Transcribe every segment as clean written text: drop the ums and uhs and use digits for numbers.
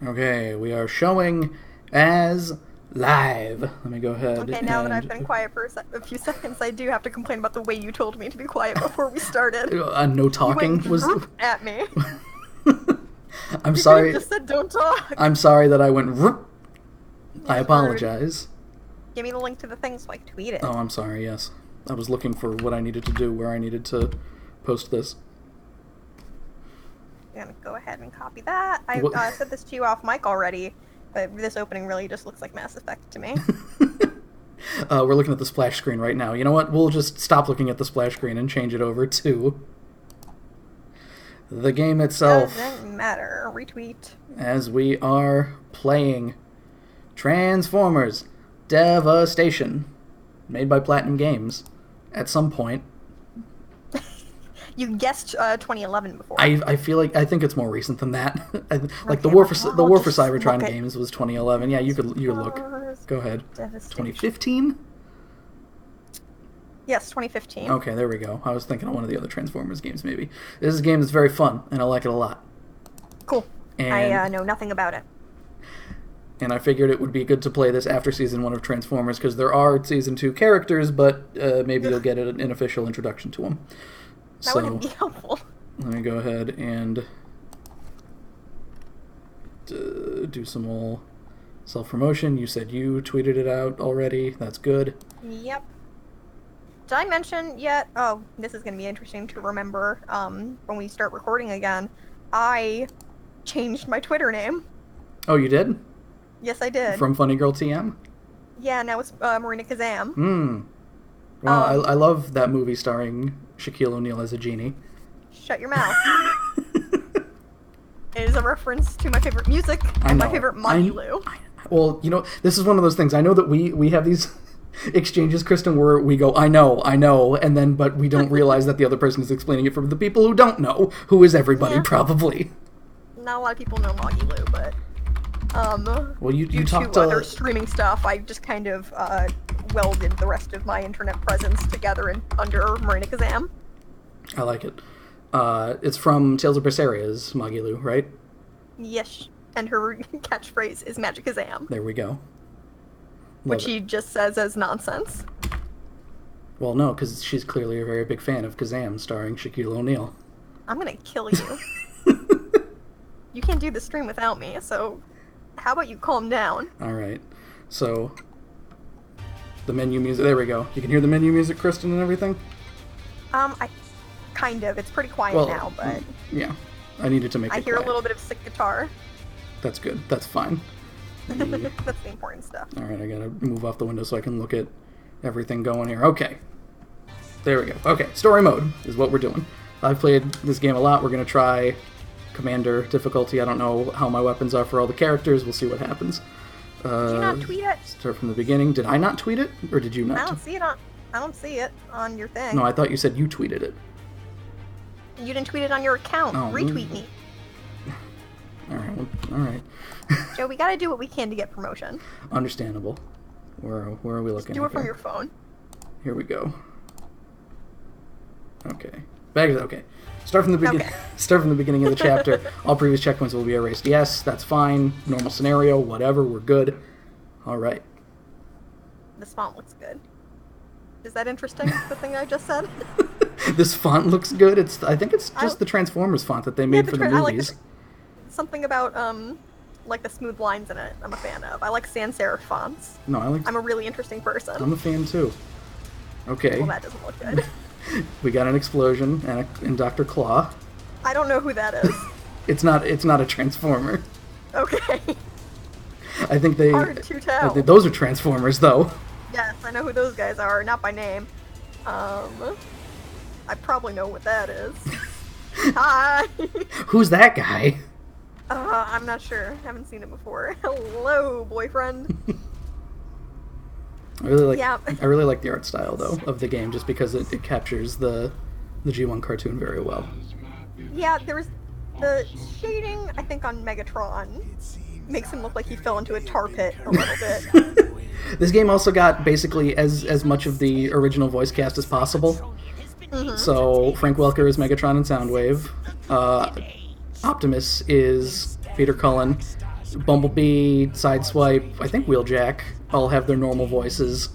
Okay, we are showing as live. Let me go ahead. Okay, now that I've been quiet for a few seconds, I do have to complain about the way you told me to be quiet before we started. No talking you went was at me. I'm You sorry. just said don't talk. I'm sorry that I went. I apologize. Give me the link to the thing so I can tweet it. Oh, I'm sorry. Yes, I was looking for what I needed to do, where I needed to post this. I'm gonna go ahead and copy that. I said this to you off mic already, but this opening really just looks like Mass Effect to me. We're looking at the splash screen right now. You know what? We'll just stop looking at the splash screen and change it over to the game itself. Doesn't matter. Retweet. As we are playing Transformers Devastation, made by Platinum Games at some point. You guessed 2011 before. I think it's more recent than that. Like Okay, the War for just Cybertron look games was 2011. Yeah, you could look. Go ahead. 2015? Yes, 2015. Okay, there we go. I was thinking of one of the other Transformers games maybe. This is a game that's very fun and I like it a lot. Cool. And I know nothing about it. And I figured it would be good to play this after Season 1 of Transformers because there are Season 2 characters, but maybe you'll get an official introduction to them. That wouldn't be helpful. Let me go ahead and do some more self-promotion. You said you tweeted it out already. That's good. Yep. Did I mention yet? Oh, this is going to be interesting to remember when we start recording again. I changed my Twitter name. Oh, you did? Yes, I did. From Funny Girl TM? Yeah, now it's Marina Kazam. Well, I love that movie starring Shaquille O'Neal as a genie. Shut your mouth. It is a reference to my favorite music and my favorite Magilou. Well, you know, this is one of those things. I know that we have these exchanges, Kristen, where we go, I know, and then, but we don't realize that the other person is explaining it for the people who don't know, who is everybody, probably. Not a lot of people know Magilou, but, well, you talked to other streaming stuff, I just kind of, welded the rest of my internet presence together under Marina Kazam. I like it. It's from Tales of Berseria, Magilou, right? Yes, and her catchphrase is Magic Kazam. There we go. Which he just says as nonsense. Well, no, because she's clearly a very big fan of Kazam, starring Shaquille O'Neal. I'm gonna kill you. You can't do the stream without me, so how about you calm down? Alright, so the menu music, there we go. You can hear the menu music, Kristen, and everything? It's pretty quiet now, but... Yeah, I needed to make it I hear quiet. a little bit of sick guitar. That's good, that's fine. That's the important stuff. Alright, I gotta move off the window so I can look at everything going here. Okay. There we go. Okay, story mode is what we're doing. I've played this game a lot. We're gonna try Commander difficulty. I don't know how my weapons are for all the characters. We'll see what happens. Did you not tweet it? Start from the beginning. Did I not tweet it? Or did you not? I don't see it on your thing. No, I thought you said you tweeted it. You didn't tweet it on your account. Oh, retweet me. Alright. Joe, we gotta do what we can to get promotion. Understandable. Where are we looking? Just do it from your phone. Here we go. Okay. Okay. Start from the beginning. Okay. Start from the beginning of the chapter. All previous checkpoints will be erased. Yes, that's fine. Normal scenario. Whatever. We're good. All right. This font looks good. Is that interesting? The thing I just said. This font looks good. I think it's just the Transformers font that they made for the movies. Something about like the smooth lines in it. I'm a fan of. I like sans serif fonts. No, I'm a really interesting person. I'm a fan too. Okay. Well, that doesn't look good. We got an explosion and Dr. Claw. I don't know who that is. It's not a Transformer. Okay. I think they. Hard to tell. Those are Transformers, though. Yes, I know who those guys are. Not by name. I probably know what that is. Hi. Who's that guy? I'm not sure. Haven't seen it before. Hello, boyfriend. I really like the art style though of the game, just because it captures the G1 cartoon very well. Yeah, there's the shading. I think on Megatron makes him look like he fell into a tar pit a little bit. This game also got basically as much of the original voice cast as possible. Mm-hmm. So Frank Welker is Megatron and Soundwave. Optimus is Peter Cullen. Bumblebee, Sideswipe, I think Wheeljack all have their normal voices.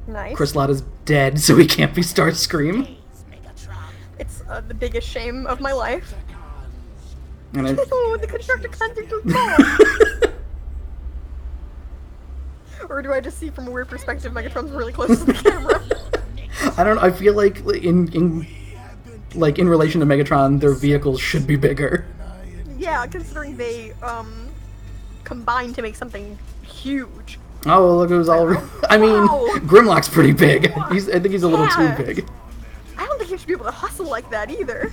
Nice. Chris Latta's dead, so he can't be Starscream. It's the biggest shame of my life. And I, Oh, the constructor contact was gone. Or do I just see from a weird perspective Megatron's really close to the camera? I don't know, I feel like in relation to Megatron, their vehicles should be bigger. Yeah, considering they combined to make something huge. Oh, look, it was all... I mean, Wow. Grimlock's pretty big. I think he's a little Yeah. too big. I don't think he should be able to hustle like that either.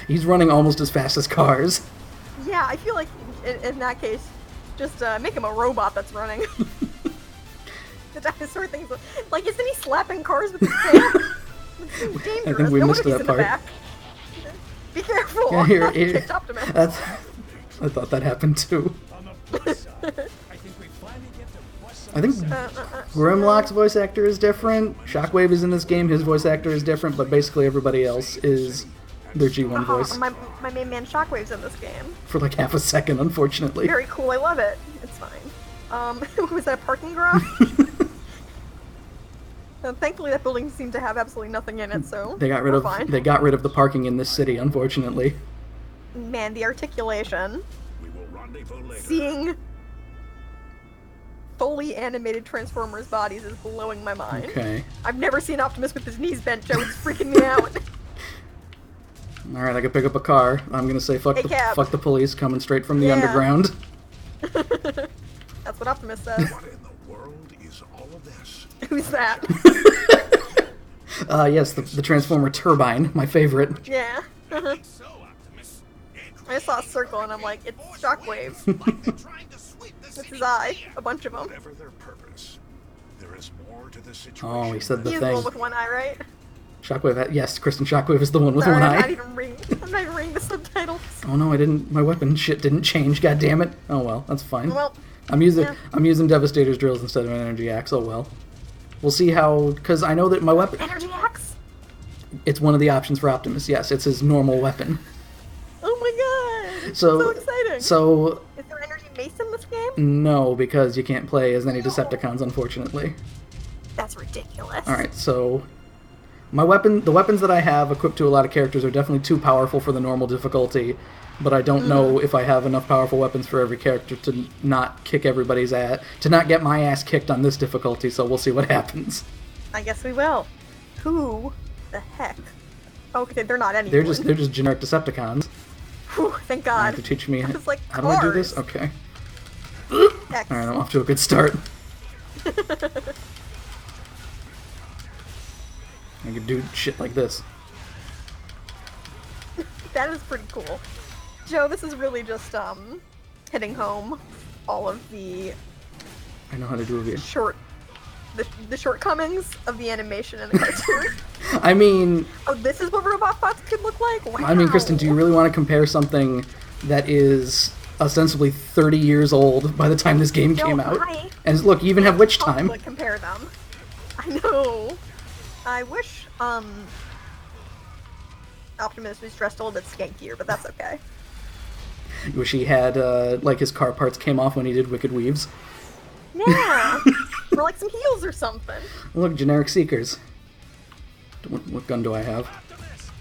He's running almost as fast as cars. Yeah, I feel like in that case, just make him a robot that's running. The dinosaur thing's like, isn't he slapping cars with his tail? It seems dangerous. I think we No missed wonder he's that in the part. back. Be careful. Yeah, here, He here. kicked Optimus. That's... I thought that happened too. I think Grimlock's voice actor is different. Shockwave is in this game, his voice actor is different, but basically everybody else is their G1 voice. My main man Shockwave's in this game. For like half a second, unfortunately. Very cool, I love it. It's fine. Was that a parking garage? Thankfully that building seemed to have absolutely nothing in it, so They got rid we're of fine. they got rid of the parking in this city, unfortunately. Man, the articulation. Seeing fully animated Transformers bodies is blowing my mind. Okay. I've never seen Optimus with his knees bent, Joe. It's freaking me out. Alright, I can pick up a car. I'm gonna say fuck Hey, cab. fuck the police coming straight from the Yeah. underground. That's what Optimus says. What in the world is all of this? Who's that? Yes, the Transformer Turbine, my favorite. Yeah. So, Optimus, I saw a circle and I'm like, it's Shockwave. like they're trying to sweep the That's city his eye. clean. A bunch of them. Whatever their purpose, there is more to the situation. Oh, he said the He's the thing. one with one eye, right? Shockwave, yes, Kristen Shockwave is the one with Sorry, one I'm eye. not even reading the subtitles. Oh no, I didn't. My weapon shit didn't change. God damn it. Oh well, that's fine. Well, I'm using yeah. Devastator's drills instead of an energy axe. Oh well. We'll see how, because I know that my weapon. energy axe? It's one of the options for Optimus. Yes, it's his normal weapon. Oh my god! So So exciting! So Is there energy mace in this game? no, because you can't play as any Decepticons, unfortunately. That's ridiculous. All right, so the weapons that I have equipped to a lot of characters are definitely too powerful for the normal difficulty. But I don't know if I have enough powerful weapons for every character to not kick everybody's ass, to not get my ass kicked on this difficulty. So we'll see what happens. I guess we will. Who the heck? Okay, they're not anyone. They're just generic Decepticons. Whew, thank You God. have to teach me I was like, how do I do this? cars. Okay. X. All right, I'm off to a good start. I can do shit like this. That is pretty cool. Joe, this is really just hitting home all of the I know how to do it. the shortcomings of the animation in the cartoon. I mean, Oh, this is what robot bots could look like? Wow. I mean, Kristen, do you really want to compare something that is ostensibly 30 years old by the time this game came out? And look, you even have Witch Time. Like, compare them. I know. I wish Optimus was dressed a little bit skankier, but that's okay. You wish he had, like, his car parts came off when he did Wicked Weaves. Yeah. Or like some heels or something. Look, generic Seekers. What gun do I have?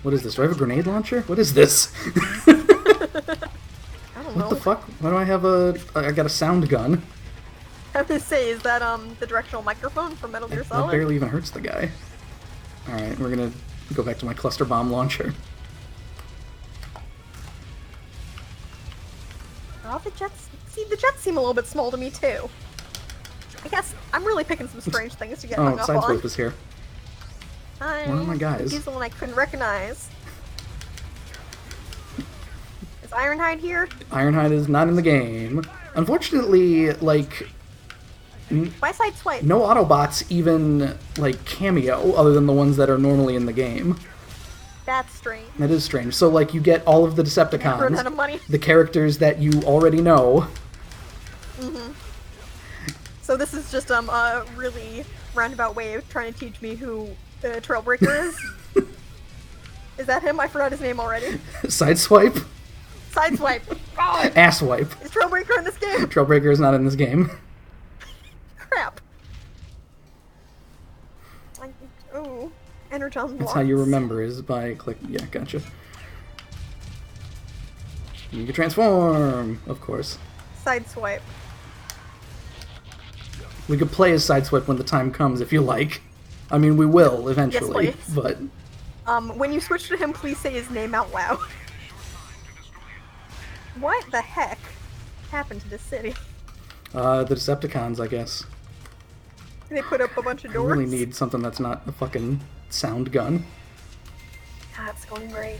What is this? Do I have a grenade launcher? What is this? I don't know. What the fuck? Why do I have I got a sound gun? I was gonna say, is that the directional microphone from Metal Gear That Solid? barely even hurts the guy. Alright, we're gonna go back to my cluster bomb launcher. Oh, the jets. See, the jets seem a little bit small to me too. I guess I'm really picking some strange things to get Oh, hung up on. Sideswipe is here. Hi. Where are my guys? He's the one I couldn't recognize. Is Ironhide here? Ironhide is not in the game. Unfortunately, like, Why Sideswipe? no Autobots even, like, cameo, other than the ones that are normally in the game. That's strange. That is strange. So, like, you get all of the Run out of Decepticons, money. the characters that you already know. So this is just a really roundabout way of trying to teach me who Trailbreaker is. Is that him? I forgot his name already. Sideswipe? Sideswipe. Oh, Asswipe. is Trailbreaker in this game? Trailbreaker is not in this game. Crap. Ooh. Energon blocks. That's how you remember, is by click. Yeah, gotcha. You can transform, of course. Sideswipe. We could play as Sideswipe when the time comes, if you like. I mean, we will eventually, Yes, please. but When you switch to him, please say his name out loud. What the heck happened to this city? the Decepticons, I guess. They put up a bunch of I doors. really need something that's not a fucking sound gun. That's going great.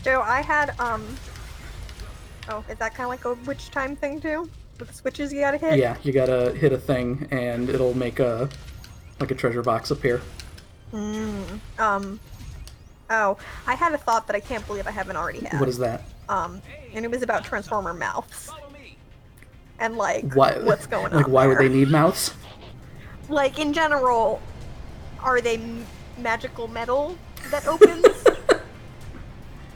Joe, I had, oh, is that kind of like a witch time thing too? With the switches you gotta hit? Yeah, you gotta hit a thing, and it'll make a treasure box appear. Oh, I had a thought that I can't believe I haven't already had. What is that? And it was about Transformer mouths. And like, Why, what's going on Like, why would there. they need mouths? Like, in general, are they magical metal that opens?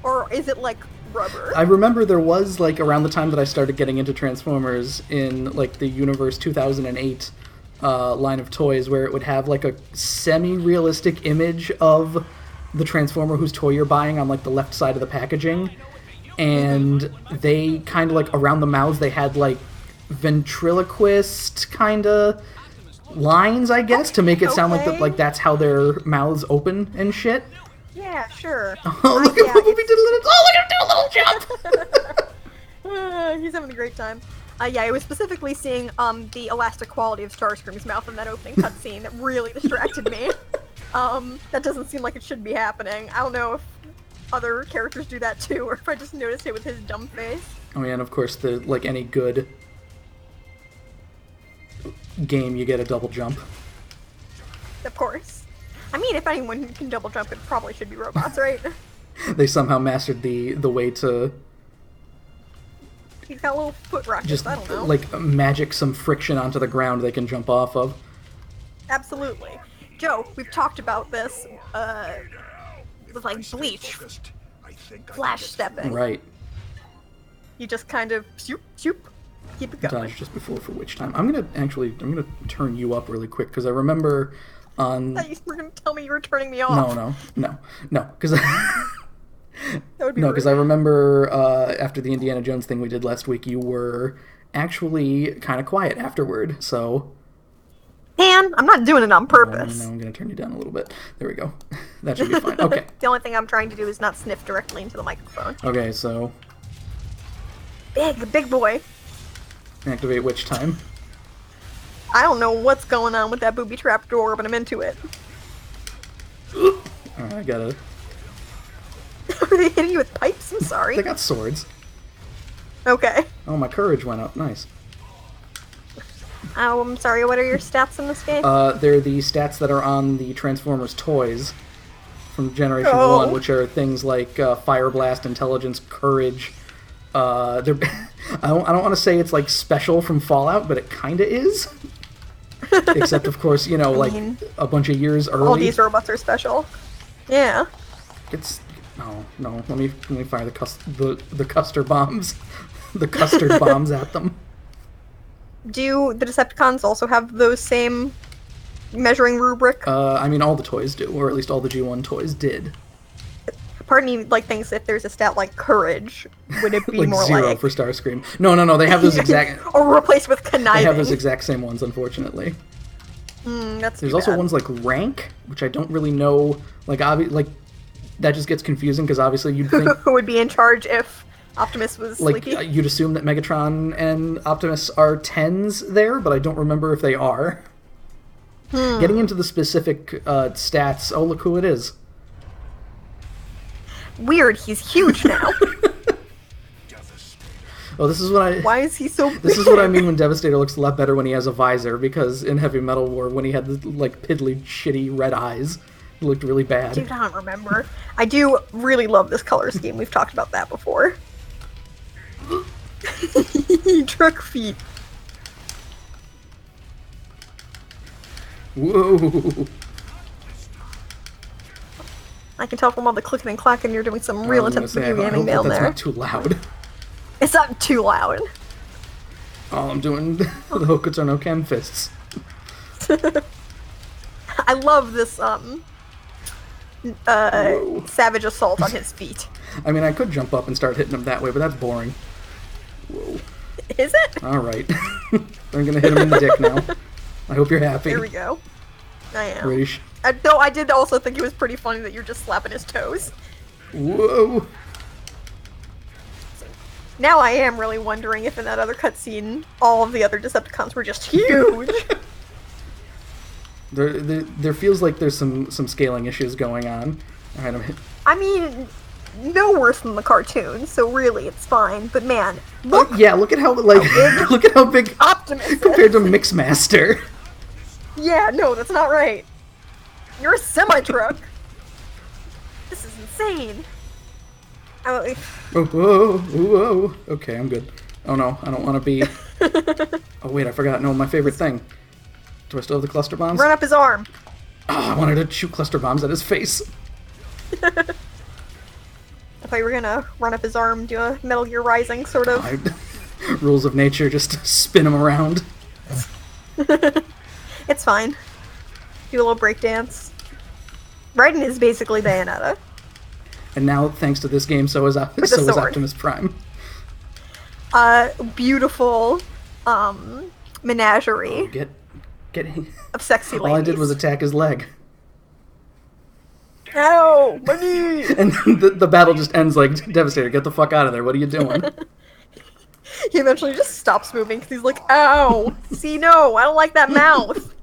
Or is it like rubber? I remember there was, like, around the time that I started getting into Transformers in, like, the Universe 2008 line of toys, where it would have, like, a semi-realistic image of the Transformer whose toy you're buying on, like, the left side of the packaging. And they kind of, like, around the mouths, they had, like, ventriloquist kind of lines, I guess, to make it sound like, Okay. like that's how their mouths open and shit. Yeah, sure. Oh, look at Bumblebee did a little. Oh, look at him do a little jump! He's having a great time. Yeah, I was specifically seeing the elastic quality of Starscream's mouth in that opening cutscene that really distracted me. That doesn't seem like it should be happening. I don't know if other characters do that too, or if I just noticed it with his dumb face. Oh yeah, and of course, like any good game, you get a double jump. Of course. I mean, if anyone can double jump, it probably should be robots, right? They somehow mastered the way to He's got little foot rockets, just I don't know. like magic some friction onto the ground they can jump off of. Absolutely. Joe, we've talked about this, with like Bleach, flash stepping. Right. You just kind of shoop, shoop, keep it going. Dodge just before for which time. I'm gonna turn you up really quick because I remember on. I thought you were going to tell me you were turning me off. No, because That would be no, rude. because I remember after the Indiana Jones thing we did last week, you were actually kind of quiet afterward. So. Man, I'm not doing it on purpose. No, I'm gonna turn you down a little bit. There we go. That should be fine. Okay. The only thing I'm trying to do is not sniff directly into the microphone. Okay, so Big boy. activate witch time. I don't know what's going on with that booby trap door, but I'm into it. Alright, I gotta. Are they hitting you with pipes? I'm sorry. They got swords. Okay. Oh, my courage went up. Nice. Oh, I'm sorry. What are your stats in this game? They're the stats that are on the Transformers toys from Generation Oh. 1, which are things like Fire Blast, Intelligence, Courage. They're I don't want to say it's like special from Fallout, but it kind of is. Except, of course, you know, like mean, a bunch of years early. All these robots are special. Yeah. It's no. Let me fire the custard bombs, the custard bombs at them. Do the Decepticons also have those same measuring rubric? I mean, all the toys do, or at least all the G1 toys did. Part of me like thinks if there's a stat like courage, would it be Like more 0 like for Starscream. No. They have those exact. or replaced with conniving? They have those exact same ones, unfortunately. That's There's too also bad. ones like rank, which I don't really know. Like, that just gets confusing because obviously you'd think. Who would be in charge if Optimus was Like, sleepy? you'd assume that Megatron and Optimus are 10s there, but I don't remember if they are. Getting into the specific stats, oh, look who it is. Weird, he's huge now. Oh, this is what I... Why is he so big? This is what I mean when Devastator looks a lot better when he has a visor, because in Heavy Metal War, when he had the, like, piddly, shitty red eyes, it looked really bad. Dude, I don't remember. I do really love this color scheme. We've talked about that before. Truck feet. Whoa! I can tell from all the clicking and clacking you're doing some real I was gonna intense say, video I gaming hope down that's there. not too loud. It's not too loud. Oh, I'm doing the Hokuto no Ken fists. I love this, Whoa. savage assault on his feet. I mean, I could jump up and start hitting him that way, but that's boring. Whoa. Is it? Alright. I'm gonna hit him in the dick now. I hope you're happy. There we go. I am. Ready? Though I did also think it was pretty funny that you're just slapping his toes. Whoa! Now I am really wondering if in that other cutscene, all of the other Decepticons were just huge. There feels like there's some scaling issues going on. Alright, I'm hit. I mean, no worse than the cartoon, so really it's fine. But man, look, Yeah, look at how, like, look at how big Optimus is. compared to Mixmaster. Yeah, no, that's not right. You're a semi-truck. This is insane. Oh, Oh, whoa, whoa. Okay, I'm good. Oh no, I don't want to be... Oh wait, I forgot. No, my favorite thing. Do I still have the cluster bombs? run up his arm. Oh, I wanted to shoot cluster bombs at his face. I thought you were gonna run up his arm, do a Metal Gear Rising sort of. Rules of nature, just spin him around. It's fine. Do a little breakdance. Raiden is basically Bayonetta. And now, thanks to this game, so is sword. Optimus Prime. Beautiful, menagerie Get of sexy ladies. All I did was attack his leg. Ow! My knee! And the battle just ends like, Devastator, get the fuck out of there, what are you doing? He eventually just stops moving because he's like, ow! See, no, I don't like that mouth.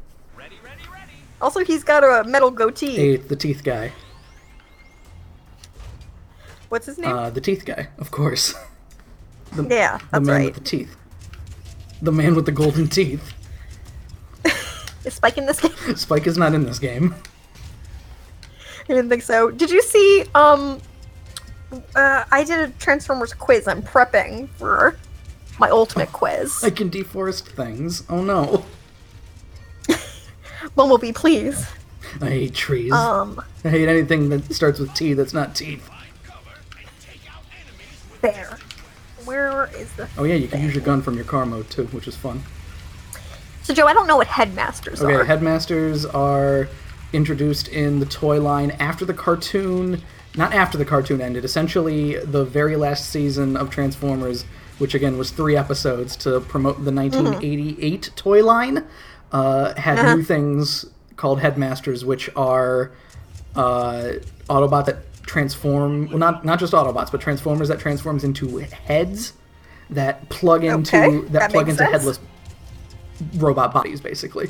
Also, he's got a metal goatee. Hey, the teeth guy. What's his name? The teeth guy, of course. Yeah, The that's man right. with the teeth. The man with the golden teeth. Is Spike in this game? Spike is not in this game. I didn't think so. Did you see, I did a Transformers quiz. I'm prepping for my ultimate quiz. I can deforest things. Oh no. Bumblebee, please. I hate trees. Um, I hate anything that starts with T that's not teeth. there. Where is the... Oh yeah, you can use your gun from your car mode too, which is fun. So, Joe, I don't know what headmasters Okay, are. headmasters are introduced in the toy line after the cartoon, not after the cartoon ended, essentially the very last season of Transformers, which again was 3 episodes to promote the 1988 toy line, had new things called headmasters, which are Autobot that transform, well, not just Autobots, but Transformers that transforms into heads that plug into Okay, that plug makes into sense. headless robot bodies, basically.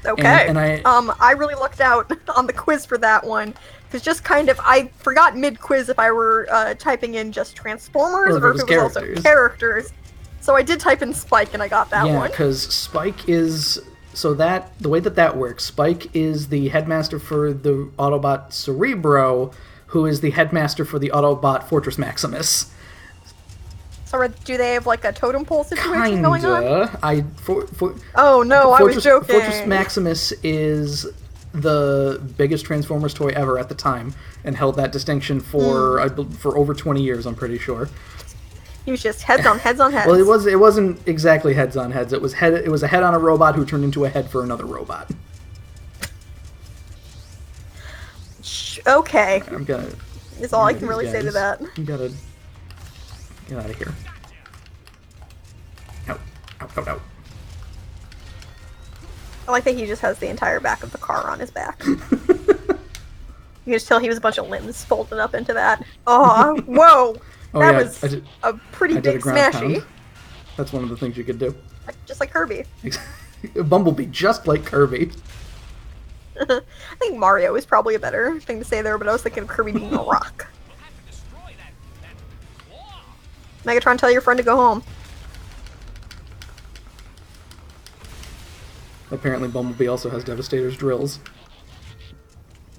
Okay. And I really looked out on the quiz for that one. Because just kind of, I forgot mid-quiz if I were typing in just Transformers Or if it or was if it was also characters. So I did type in Spike and I got that Yeah, one. because Spike is... So that the way that works, Spike is the headmaster for the Autobot Cerebro, who is the headmaster for the Autobot Fortress Maximus. So do they have like a totem pole situation going on? Kinda. Oh no, I was joking. Fortress Maximus is the biggest Transformers toy ever at the time, and held that distinction for for over 20 years. I'm pretty sure. He was just heads on heads on heads. Well, it wasn't exactly heads on heads. It was a head on a robot who turned into a head for another robot. Okay. I'm gonna. Is all I can really say to that. You gotta get out of here. Out, out, out, out. I like that he just has the entire back of the car on his back. You can just tell he was a bunch of limbs folded up into that. Oh, whoa! Oh, That yeah, was I did- a pretty I did a big ground smashy. pound. That's one of the things you could do. Just like Kirby. Bumblebee, just like Kirby. I think Mario is probably a better thing to say there, but I was thinking of Kirby being a rock. Megatron, tell your friend to go home. Apparently, Bumblebee also has Devastator's drills.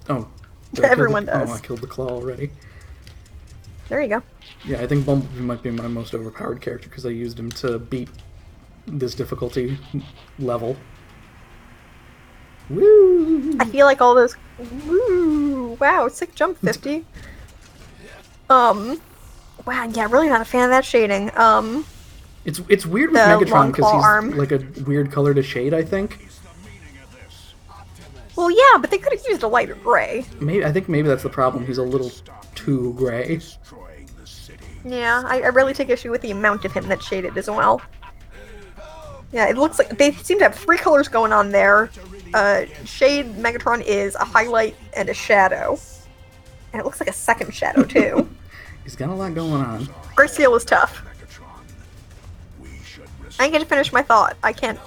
Oh. did I kill Everyone the- does. Oh, I killed the Claw already. There you go. Yeah, I think Bumblebee might be my most overpowered character because I used him to beat this difficulty level. Woo! I feel like all those... Woo! wow, sick jump 50. Wow, yeah, really not a fan of that shading. It's weird with The Megatron long because claw he's arm. like a weird color to shade, I think. Well, yeah, but they could have used a lighter gray. I think maybe that's the problem. He's a little too gray. Yeah, I really take issue with the amount of him that's shaded as well. Yeah, it looks like they seem to have 3 colors going on there. Shade Megatron is a highlight and a shadow. And it looks like a second shadow, too. He's got a lot going on. Grayscale is tough. I didn't get to finish my thought. I can't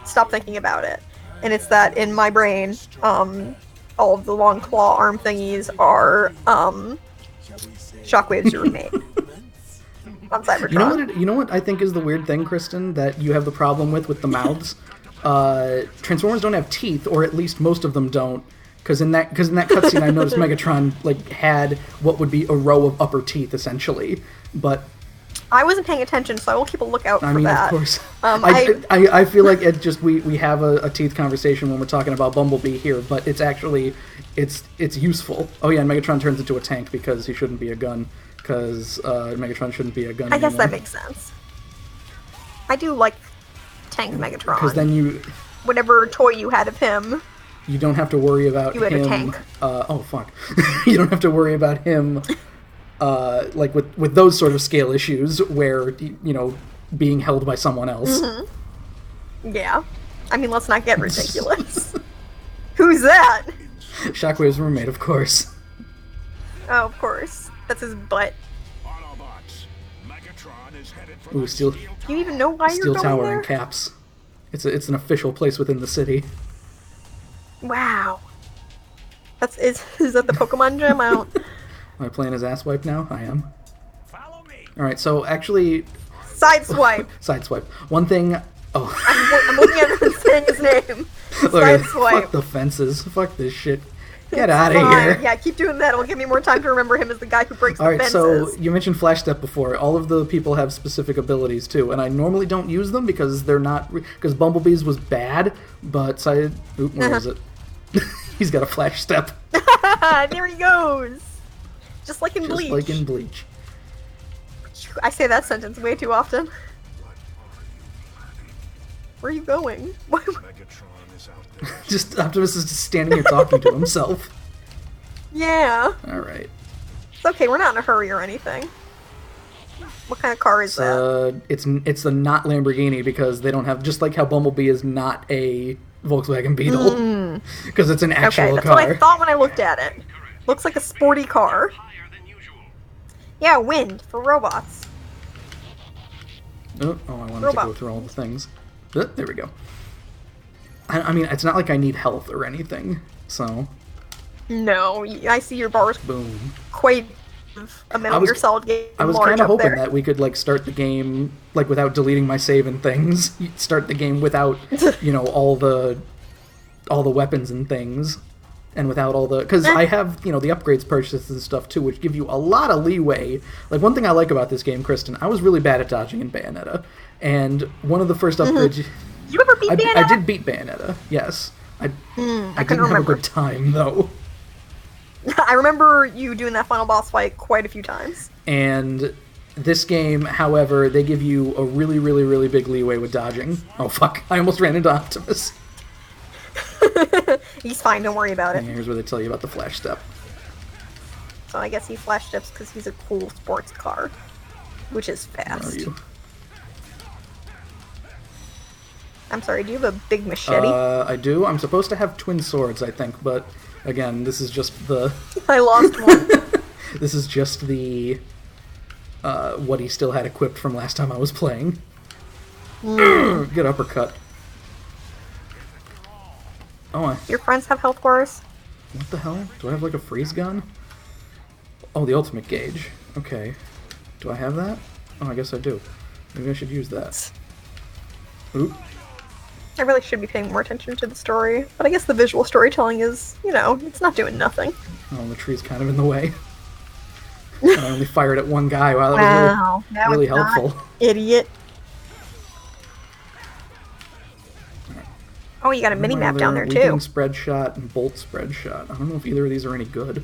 stop thinking about it. And it's that in my brain, all of the long claw arm thingies are Shockwave's roommate on Cybertron. You know what I think is the weird thing, Kristen, that you have the problem with the mouths? Transformers don't have teeth, or at least most of them don't. Because in that cutscene, I noticed Megatron had what would be a row of upper teeth, essentially. But I wasn't paying attention, so I will keep a lookout for that. I mean, of course. I I feel like it just we have a teeth conversation when we're talking about Bumblebee here, but it's actually it's useful. Oh yeah, and Megatron turns into a tank because he shouldn't be a gun. Because Megatron shouldn't be a gun. I guess anymore. that makes sense. I do like Tank Megatron. Because then whatever toy you had of him, you don't have to worry about you had him. a tank. Oh fuck! You don't have to worry about him. Like with those sort of scale issues where being held by someone else. Mm-hmm. Yeah, I mean, let's not get ridiculous. Who's that? Shockwave's roommate, of course. Oh, of course. That's his butt. Ooh, Steel. Do you even know why Steel you're going Tower there? and Caps. It's an official place within the city. Wow. Is that the Pokemon gym? I don't. Am I playing as Asswipe now? I am. Follow me. All right, so actually, Sideswipe. Sideswipe. One thing. Oh. I'm looking at him and saying his name. Sideswipe. Fuck the fences. Fuck this shit. Get out of here. Yeah, keep doing that. It'll give me more time to remember him as the guy who breaks the fences. Alright, so you mentioned Flash Step before. All of the people have specific abilities too, and I normally don't use them because they're not. Because Bumblebee's was bad, but where is it? He's got a Flash Step. There he goes. Just like in Bleach. Just like in Bleach. I say that sentence way too often. Where are you going? Just Optimus is just standing here talking to himself. Yeah. Alright. It's okay, we're not in a hurry or anything. What kind of car is that? It's a not Lamborghini because they don't have, just like how Bumblebee is not a Volkswagen Beetle. Because it's an actual that's car. what I thought when I looked at it. Looks like a sporty car. Yeah, wind for robots. Oh, I wanted to go through all the things. There we go. I mean, it's not like I need health or anything, so... No, I see your bars Boom. quite a Metal Gear Solid game. I was kind of hoping that we could, like, start the game, like, without deleting my save and things. Start the game without, all the weapons and things. And without all the... Because I have, the upgrades purchases and stuff, too, which give you a lot of leeway. Like, one thing I like about this game, Kristen, I was really bad at dodging in Bayonetta. And one of the first upgrades... You ever beat Bayonetta? I did beat Bayonetta, yes. I didn't have a good time, though. I remember you doing that final boss fight quite a few times. And this game, however, they give you a really, really, really big leeway with dodging. Oh, fuck. I almost ran into Optimus. He's fine, don't worry about it. And here's where they tell you about the Flash Step. So I guess he flash steps because he's a cool sports car, which is fast. Where are you? I'm sorry, do you have a big machete? I do. I'm supposed to have twin swords, I think, but again, this is just the... I lost one. This is just the... what he still had equipped from last time I was playing. Good uppercut. Oh, Your friends have health bars? What the hell? Do I have, like, a freeze gun? Oh, the ultimate gauge. Okay. Do I have that? Oh, I guess I do. Maybe I should use that. Oop. I really should be paying more attention to the story, but I guess the visual storytelling is, it's not doing nothing. Oh, the tree's kind of in the way. And I only fired at one guy. Wow, that was really helpful. Idiot. Oh, you got a mini map down there too. Weaving spread shot and bolt spread shot. I don't know if either of these are any good.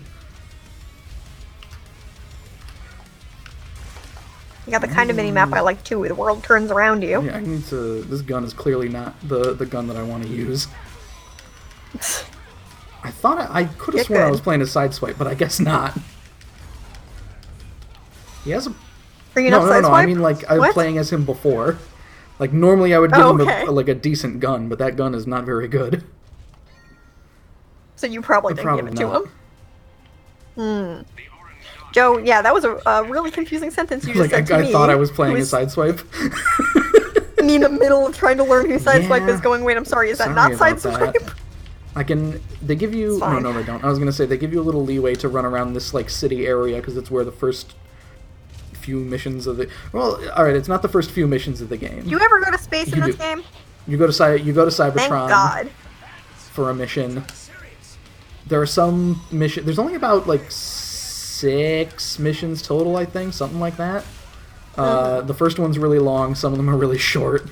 You got the kind of mini map I like too, where the world turns around you. Yeah, I need to. This gun is clearly not the gun that I want to use. I thought I could have sworn I was playing a sideswipe, but I guess not. He has a. No. I mean, like I was playing as him before. Like normally I would give him a decent gun, but that gun is not very good. So you probably didn't give it to him. Joe, yeah, that was a really confusing sentence you just said to me. I thought I was playing a sideswipe. Me in the middle of trying to learn who sideswipe is going, wait, I'm sorry, is that not sideswipe? They give you, no, they don't. I was going to say, they give you a little leeway to run around this, like, city area, because it's where the first few missions of the, well, alright, it's not the first few missions of the game. You ever go to space in this game? You go to Cybertron. Thank God. For a mission. There are some missions, there's only about, like, 6 missions total, I think, something like that. The first one's really long, some of them are really short.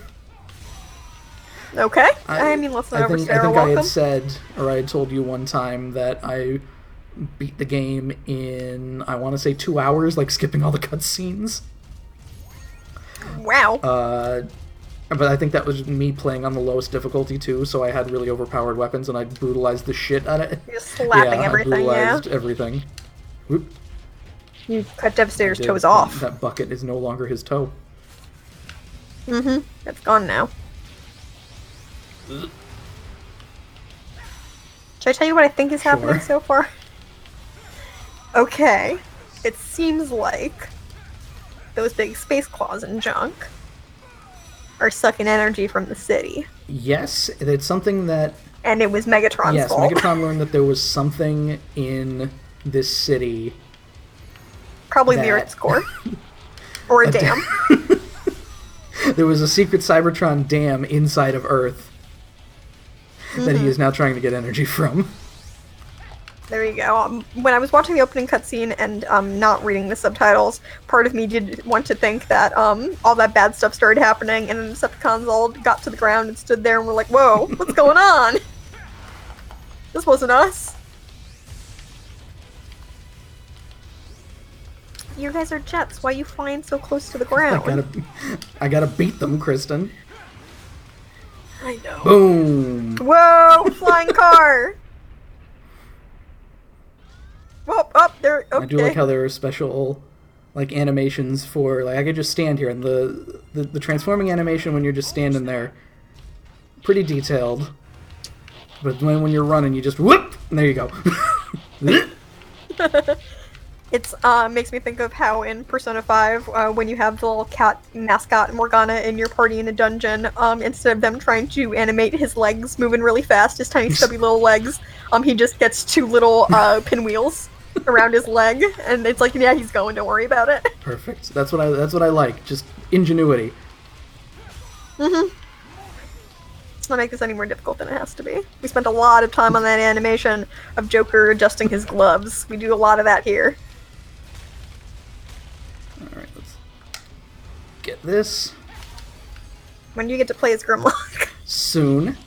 Okay. I mean, let's not overstay our welcome. I think I had said, or I had told you one time that I beat the game in, I want to say 2 hours, like skipping all the cutscenes. Wow. But I think that was me playing on the lowest difficulty too, so I had really overpowered weapons and I brutalized the shit out of it. You're slapping everything, I brutalized everything. Whoop. You cut Devastator's toes off. That bucket is no longer his toe. It's gone now. Should I tell you what I think is happening so far? Okay. It seems like those big space claws and junk are sucking energy from the city. Yes, it's something that... And it was Megatron's fault. Yes, Megatron learned that there was something in this city... Probably the Earth's core. Or a dam. There was a secret Cybertron dam inside of Earth that he is now trying to get energy from. There you go. When I was watching the opening cutscene and not reading the subtitles, part of me did want to think that all that bad stuff started happening and then the Decepticons all got to the ground and stood there and were like, whoa, what's going on? This wasn't us. You guys are jets. Why are you flying so close to the ground? I gotta beat them, Kristen. I know. Boom! Whoa! Flying car! Whoa, up there. Okay. I do like how there are special, like, animations for, like, I could just stand here, and the transforming animation when you're just standing there, pretty detailed. But when you're running, you just whoop, and there you go. It's makes me think of how in Persona 5, when you have the little cat mascot Morgana in your party in a dungeon, instead of them trying to animate his legs moving really fast, his tiny stubby little legs, he just gets 2 little pinwheels around his leg, and it's like, yeah, he's going, don't worry about it. Perfect. That's what I like. Just ingenuity. Let's not make this any more difficult than it has to be. We spent a lot of time on that animation of Joker adjusting his gloves. We do a lot of that here. Alright, let's get this. When do you get to play as Grimlock? Soon.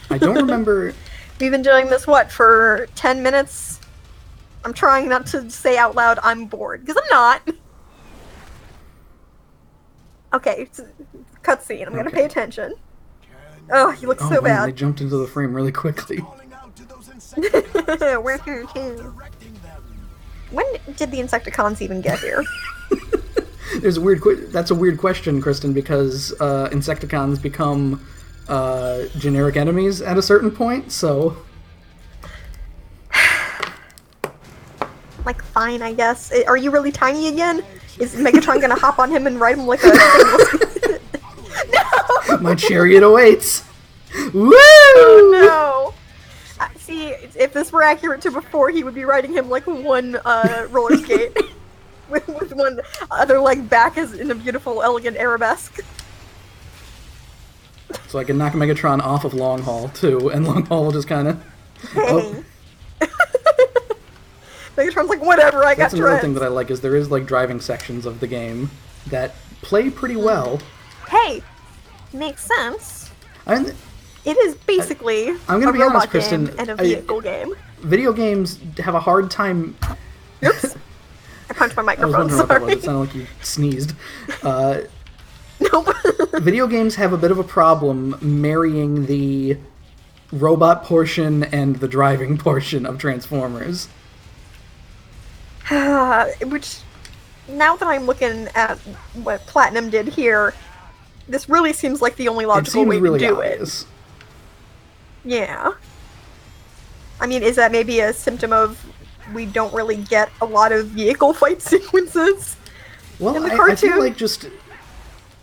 I don't remember... We've been doing this, what, for 10 minutes? I'm trying not to say out loud I'm bored, because I'm not. Okay, cutscene. I'm gonna pay attention. Oh, he looks so bad. They jumped into the frame really quickly. We're here too. When did the Insecticons even get here? There's a weird. That's a weird question, Kristen, because Insecticons become generic enemies at a certain point. So, like, fine, I guess. Are you really tiny again? Is Megatron gonna hop on him and ride him like a... No! My chariot awaits! Woo! Oh, no! See, if this were accurate to before, he would be riding him like one roller skate. with one other leg back as in a beautiful, elegant arabesque. So I can knock Megatron off of Long Haul, too, and Long Haul will just kind of... Hey! Oh. Megatron's like, whatever, I got That's another dreads. thing that I like, is there is, like, driving sections of the game that play pretty well. Hey! Makes sense. I mean, It is basically I'm gonna a be honest, robot Kristen, game and a vehicle game. Video games have a hard time... Oops. I punched my I was microphone, wondering what that was. sorry. It sounded like you sneezed. Nope. Video games have a bit of a problem marrying the robot portion and the driving portion of Transformers. Which, now that I'm looking at what Platinum did here, this really seems like the only It logical seems way really to do obvious. it. Yeah. I mean, is that maybe a symptom of we don't really get a lot of vehicle fight sequences Well, in the I cartoon? feel like just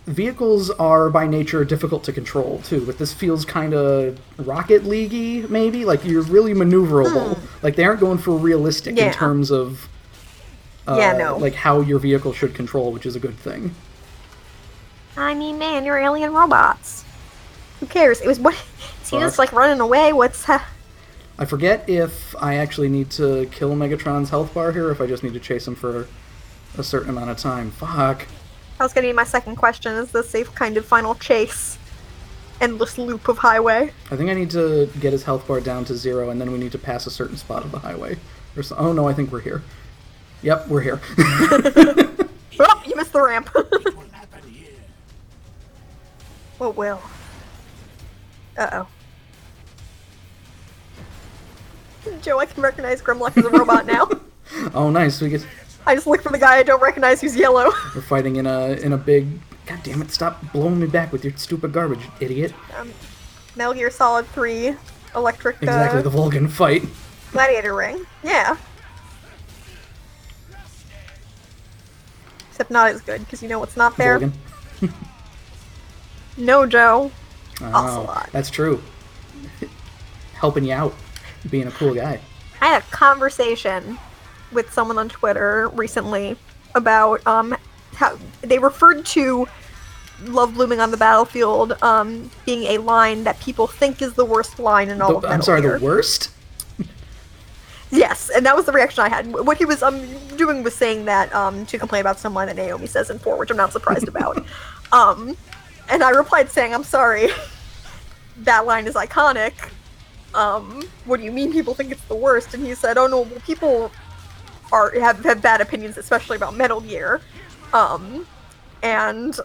vehicles are by nature difficult to control too, but this feels kind of Rocket League-y, maybe? Like, you're really maneuverable. Like, they aren't going for realistic in Yeah. terms of No. like how your vehicle should control, which is a good thing. I mean, man, you're alien robots. Who cares? It was what? Is he just Fuck. like running away? What's I forget if I actually need to kill Megatron's health bar here, or if I just need to chase him for a certain amount of time. Fuck. That was gonna be my second question. Is this a kind of final chase? Endless loop of highway? I think I need to get his health bar down to 0, and then we need to pass a certain spot of the highway. Oh no, I think we're here. Yep, we're here. Oh, you missed the ramp. What will? Uh-oh. Joe, I can recognize Grimlock as a robot now. Oh, nice. We get I just look for the guy I don't recognize who's yellow. we're fighting in a big. God damn it! Stop blowing me back with your stupid garbage, idiot. Metal Gear Solid 3 electric Exactly, the Vulcan fight. gladiator ring. Yeah. Except not as good, because you know what's not there? Vulcan. No, Joe. Oh, Ocelot. that's true. Helping you out, being a cool guy. I had a conversation with someone on Twitter recently about how they referred to Love Blooming on the Battlefield being a line that people think is the worst line in all of Metal I'm sorry, Gear. the worst? Yes, and that was the reaction I had. What he was doing was saying that to complain about some line that Naomi says in 4, which I'm not surprised about. And I replied saying, I'm sorry, that line is iconic. What do you mean people think it's the worst? And he said, oh no, well, people have bad opinions, especially about Metal Gear. And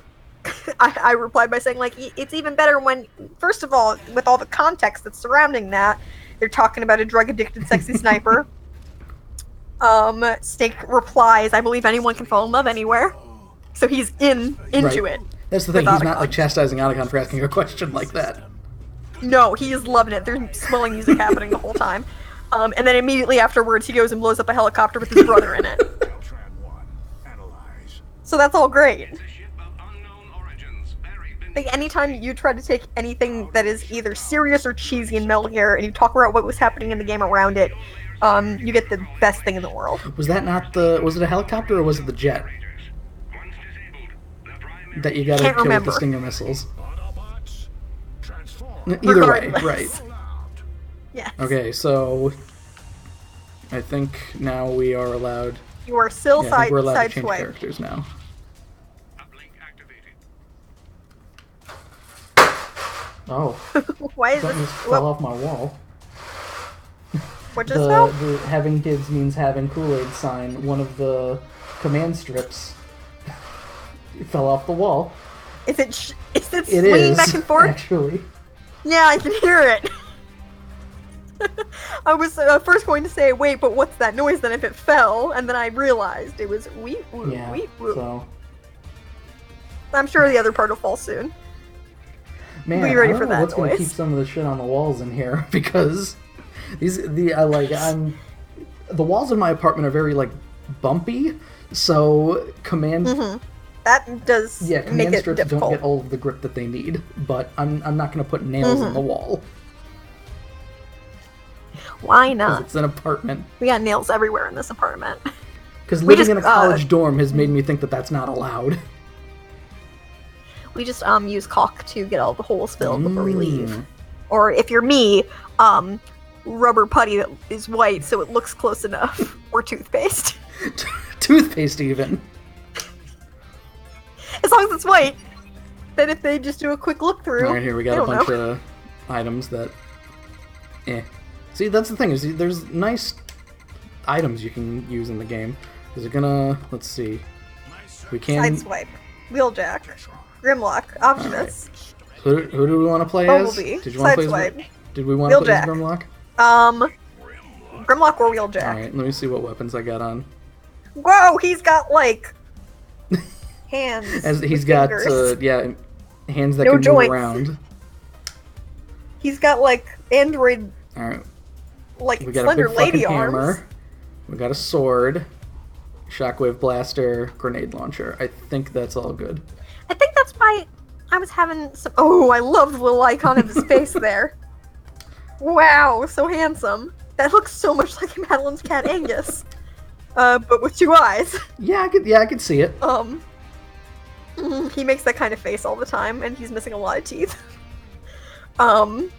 I replied by saying, like, it's even better when, first of all, with all the context that's surrounding that, they're talking about a drug-addicted sexy sniper. Snake replies, I believe anyone can fall in love anywhere. So he's into Right. it. That's the thing, he's not Otacon. like chastising Otacon for asking a question like that. No, he is loving it. There's swelling music happening the whole time. And then immediately afterwards, he goes and blows up a helicopter with his brother in it. Beltran 1. Analyze. So that's all great. Ship of unknown origins, very I think anytime you try to take anything that is either serious or cheesy in Metal Gear and you talk about what was happening in the game around it, you get the best thing in the world. Was that not the... Was it a helicopter or was it the jet once disabled. The primary that you gotta Can't kill with remember. the Stinger missiles? Autobots. Transform. Either way, Regardless. right. Full out. Yes. Okay, so... I think now we are allowed... You are still Yeah, I think we're allowed to side change swipe. characters now. uplink activated. Oh, Why is something this? just fell off my wall. What just fell? The having kids means having Kool-Aid sign, one of the command strips, it fell off the wall. Is it It swinging is, back and forth? actually. Yeah, I can hear it. I was first going to say, wait, but what's that noise? Then if it fell, and then I realized it was weep whoop, Yeah, weep whoop. so... I'm sure the other part will fall soon. Man, Be ready I don't for know that what's gonna noise. keep some of the shit on the walls in here, because the walls in my apartment are very, like, bumpy, so command... That does Yeah, make command it strips difficult. don't get all of the grip that they need, but I'm not gonna put nails in the wall, Why because not? it's an apartment. We got nails everywhere in this apartment. Because We living just, in a college dorm has made me think that that's not allowed. We just use caulk to get all the holes filled before we leave. Mm. Or if you're me, rubber putty that is white so it looks close enough. Or toothpaste. Toothpaste, even. As long as it's white. Then if they just do a quick look through. All right, here we got I a don't bunch know. of items that... See, that's the thing, is there's nice items you can use in the game. Is it gonna... Let's see. We can... Sideswipe, Wheeljack, Grimlock, Optimus, Who do we want to play Bumblebee, as? Did you want to play Sideswipe, as... Did we want to play as Wheeljack. Grimlock? Grimlock or Wheeljack. Alright, let me see what weapons I got on. Whoa, he's got, like, hands. As he's with got, fingers. hands that No can joints. move around. He's got, like, android, Alright, like, we got a slender big fucking lady arms. hammer. We got a sword. Shockwave blaster, grenade launcher. I think that's all good. I think that's why I was having some... Oh, I love the little icon of his face there. Wow, so handsome. That looks so much like Madeline's cat Angus. But with 2 eyes. Yeah, I could see it. He makes that kind of face all the time, and he's missing a lot of teeth. I'm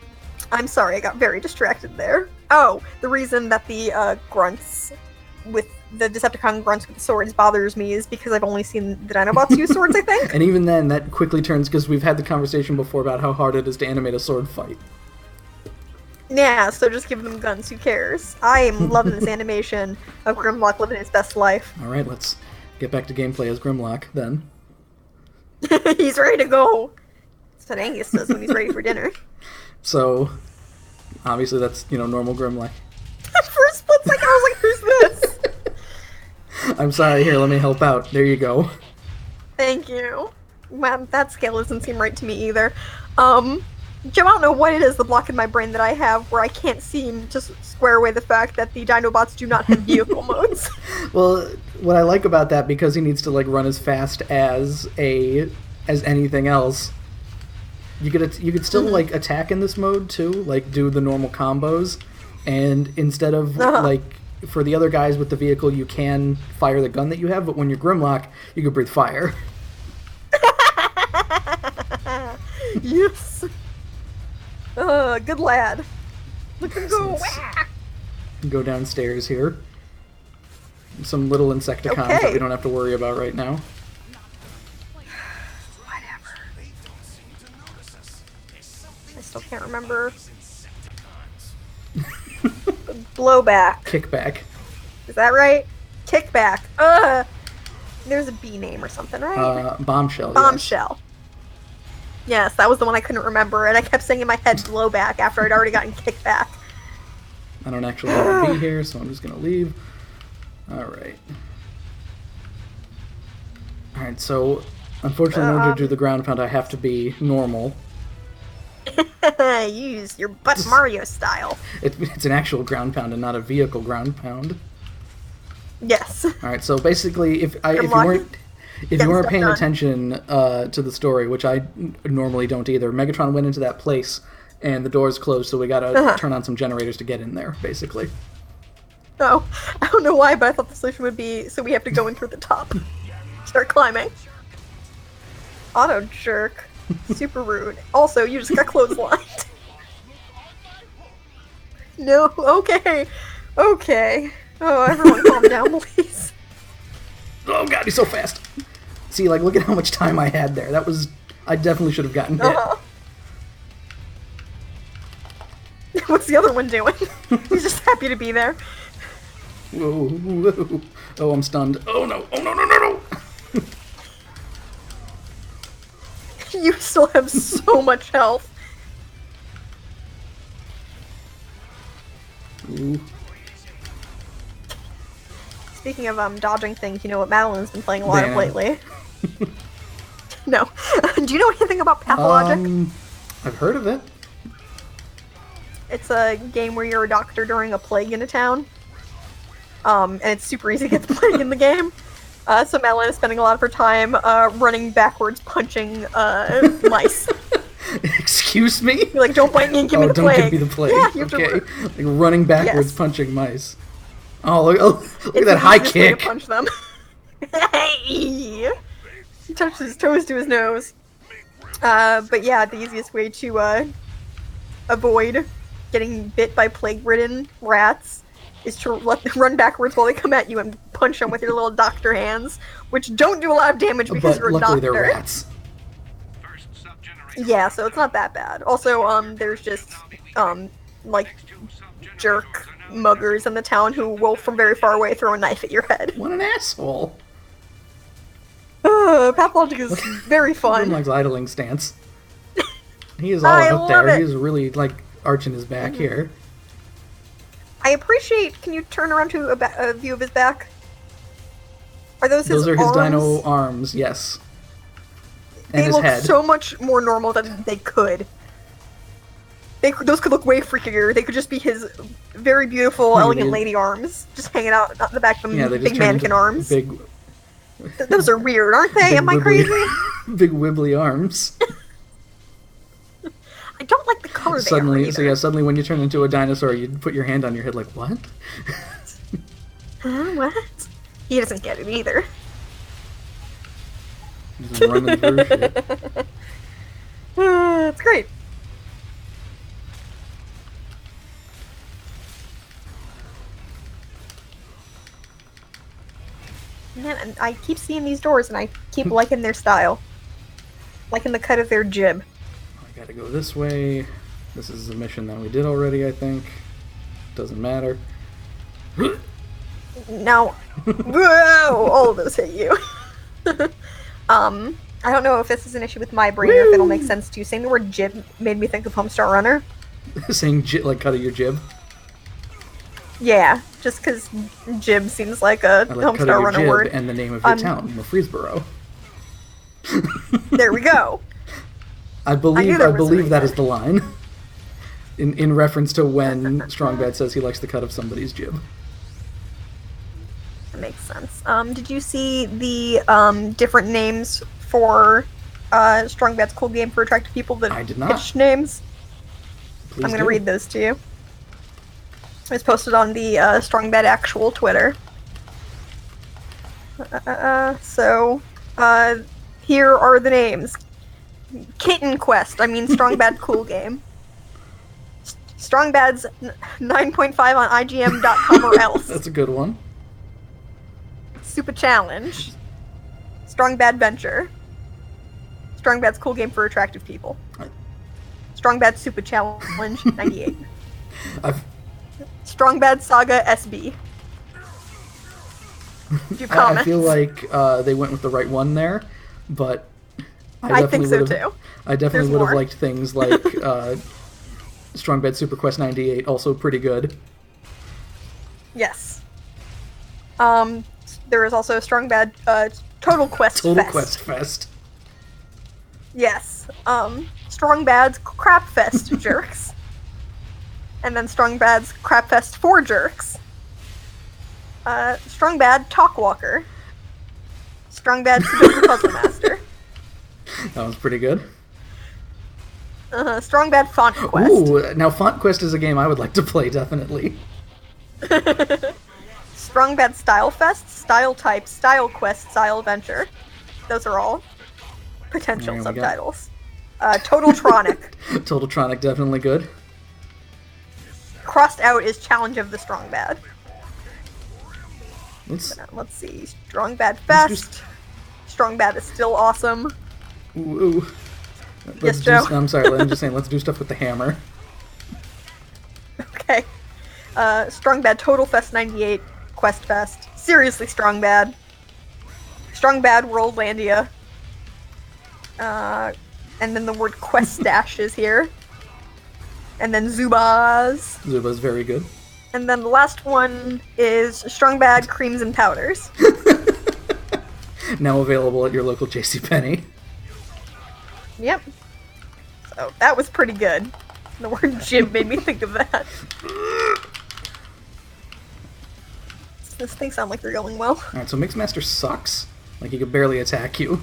sorry, I got very distracted there. Oh, the reason that the grunts with the Decepticon grunts with the swords bothers me is because I've only seen the Dinobots use swords, I think. And even then, that quickly turns, because we've had the conversation before about how hard it is to animate a sword fight. Yeah, so just give them guns, who cares? I am loving this animation of Grimlock living his best life. Alright, let's get back to gameplay as Grimlock, then. He's ready to go! That's what Angus does when he's ready for dinner. So, obviously that's, normal Grimlock. For a split second, I was like, who's this? I'm sorry, here, let me help out. There you go. Thank you. Man, that scale doesn't seem right to me either. Joe, I don't know what it is, the block in my brain that I have, where I can't seem to square away the fact that the Dinobots do not have vehicle modes. Well, what I like about that, because he needs to run as fast as anything else, you could still attack in this mode too, do the normal combos, and instead of for the other guys with the vehicle, you can fire the gun that you have, but when you're Grimlock, you can breathe fire. Yes. Good lad. Look at him go. Go downstairs here. Some little Insecticons that we don't have to worry about right now. Whatever. I still can't remember. Blowback. Kickback. Is that right? Kickback. There's a B name or something, right? Bombshell. Bombshell. Yes, that was the one I couldn't remember, and I kept saying in my head blowback after I'd already gotten kickback. I don't actually have to be here, so I'm just gonna leave. Alright. Alright, so unfortunately in order to do the ground pound I have to be normal. Use your butt Mario style. It's an actual ground pound and not a vehicle ground pound. Yes. Alright, so basically if you weren't paying attention to the story, which I normally don't either, Megatron went into that place and the door's closed, so we gotta turn on some generators to get in there, basically. Oh, I don't know why, but I thought the solution would be so we have to go in through the top. Start climbing. Auto jerk. Super rude. Also, you just got clotheslined. No, okay. Okay. Oh, everyone calm down, please. Oh god, he's so fast. See, look at how much time I had there. I definitely should have gotten hit. What's the other one doing? He's just happy to be there. Whoa, whoa. Oh, I'm stunned. Oh no, oh no, no, no, no. You still have so much health. Ooh. Speaking of dodging things, you know what Madeline's been playing a lot of lately? No. Do you know anything about Pathologic? I've heard of it. It's a game where you're a doctor during a plague in a town. And it's super easy to get the plague in the game. So Madeline is spending a lot of her time running backwards, punching mice. Excuse me? You're like, don't bite me and give me the plague. Oh, don't give me the plague. Yeah, you have okay. to Running backwards, punching mice. Oh, look at that high kick. To punch them. Hey! He touched his toes to his nose. But yeah, the easiest way to avoid getting bit by plague-ridden rats is to run backwards while they come at you and punch them with your little doctor hands, which don't do a lot of damage because you're a doctor. Luckily they're rats. Yeah, so it's not that bad. Also, there's just, like, jerk muggers in the town who will, from very far away, throw a knife at your head. What an asshole! Pathologic is very fun. Like idling stance. He is all I up love there. it. He's really, like, arching his back here. I appreciate. Can you turn around to a view of his back? Are those his Those are his arms? dino arms, yes. And They his look head. so much more normal than they could. Those could look way freakier. They could just be his very beautiful, elegant lady arms, just hanging out the back of them, Yeah, they just big turned mannequin into arms. Big, Those are weird, aren't they? big Am I wibbly- crazy? Big wibbly arms. I don't like the color they are either. Suddenly when you turn into a dinosaur, you put your hand on your head like, what? Huh, what? He doesn't get it either. Just running through shit. It's great. Man, and I keep seeing these doors and I keep liking their style. Liking the cut of their jib. I gotta go this way. This is a mission that we did already, I think. Doesn't matter. Now, whoa, all of those hit you. I don't know if this is an issue with my brain or if it'll make sense to you. Saying the word jib made me think of Homestar Runner. Saying like cut of your jib. Yeah, just because jib seems like a I like cut of Homestar your Runner jib word. and the name of your town, Murfreesboro. There we go. I knew believe there was a that is reason. the line. In reference to when Strongbad says he likes the cut of somebody's jib. That makes sense. Did you see the different names for Strongbad's cool game for attractive people that I did not. pitched names? Please I'm going to do. read those to you. It was posted on the Strongbad actual Twitter. Here are the names. Kitten Quest, Strongbad cool game. Strongbad's 9.5 on IGM.com or else. That's a good one. Super Challenge. Strongbad Venture. Strongbad's cool game for attractive people. Strongbad Super Challenge 98. Strongbad Saga SB. Do you comment? I feel like they went with the right one there, but I think so too. I definitely There's would have more. liked things like Strongbad Super Quest 98, also pretty good. Yes. There is also Strongbad Total Quest Total Fest. Quest Fest. Yes. Strongbad's Crap Fest Jerks. And then Strongbad's Crap Fest for Jerks. Strongbad Talkwalker. Strongbad Sudoku Puzzle Master. That was pretty good. Strongbad Font Quest. Ooh, now Font Quest is a game I would like to play, definitely. Strongbad Style Fest, Style Type, Style Quest, Style Venture. Those are all potential There we go. subtitles. Totaltronic. Totaltronic, definitely good. Crossed out is Challenge of the Strongbad. Let's See. Strongbad Let's Fest. Strongbad is still awesome. ooh. Yes, Joe? I'm sorry, I'm just saying, let's do stuff with the hammer. Okay. Strongbad Total Fest 98. Quest Fest. Seriously Strongbad. Strongbad Worldlandia. And then the word Quest Stash is here. And then Zubaz. Zuba's very good. And then the last one is Strongbad Creams and Powders. Now available at your local JCPenney. Yep. So that was pretty good. The word jib made me think of that. This things sound like they're going well. Alright, so Mixmaster sucks. Like, he could barely attack you.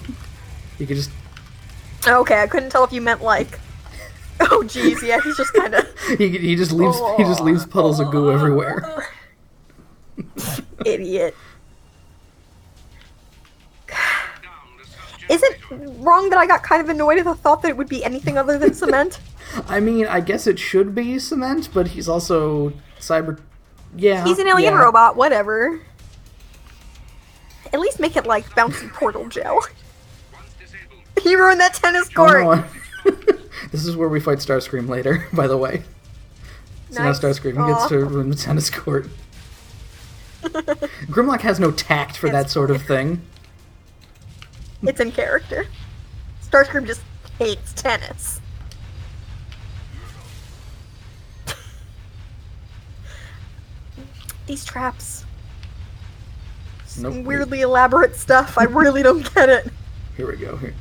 He could just... Okay, I couldn't tell if you meant like... Oh jeez, yeah, he's just kind of... He just leaves puddles of goo everywhere. Idiot. Is it wrong that I got kind of annoyed at the thought that it would be anything other than cement? I mean, I guess it should be cement, but he's also cyber... Yeah. He's an alien yeah. robot, whatever. At least make it like bouncy portal gel. He ruined that tennis Oh, court! no, This is where we fight Starscream later, by the way. So Nice. now Starscream gets Aw. to run the tennis court. Grimlock has no tact for that It's sort of thing. It's in character. Starscream just hates tennis. These traps. Nope. Some weirdly elaborate stuff. I really don't get it. Here we go. Here.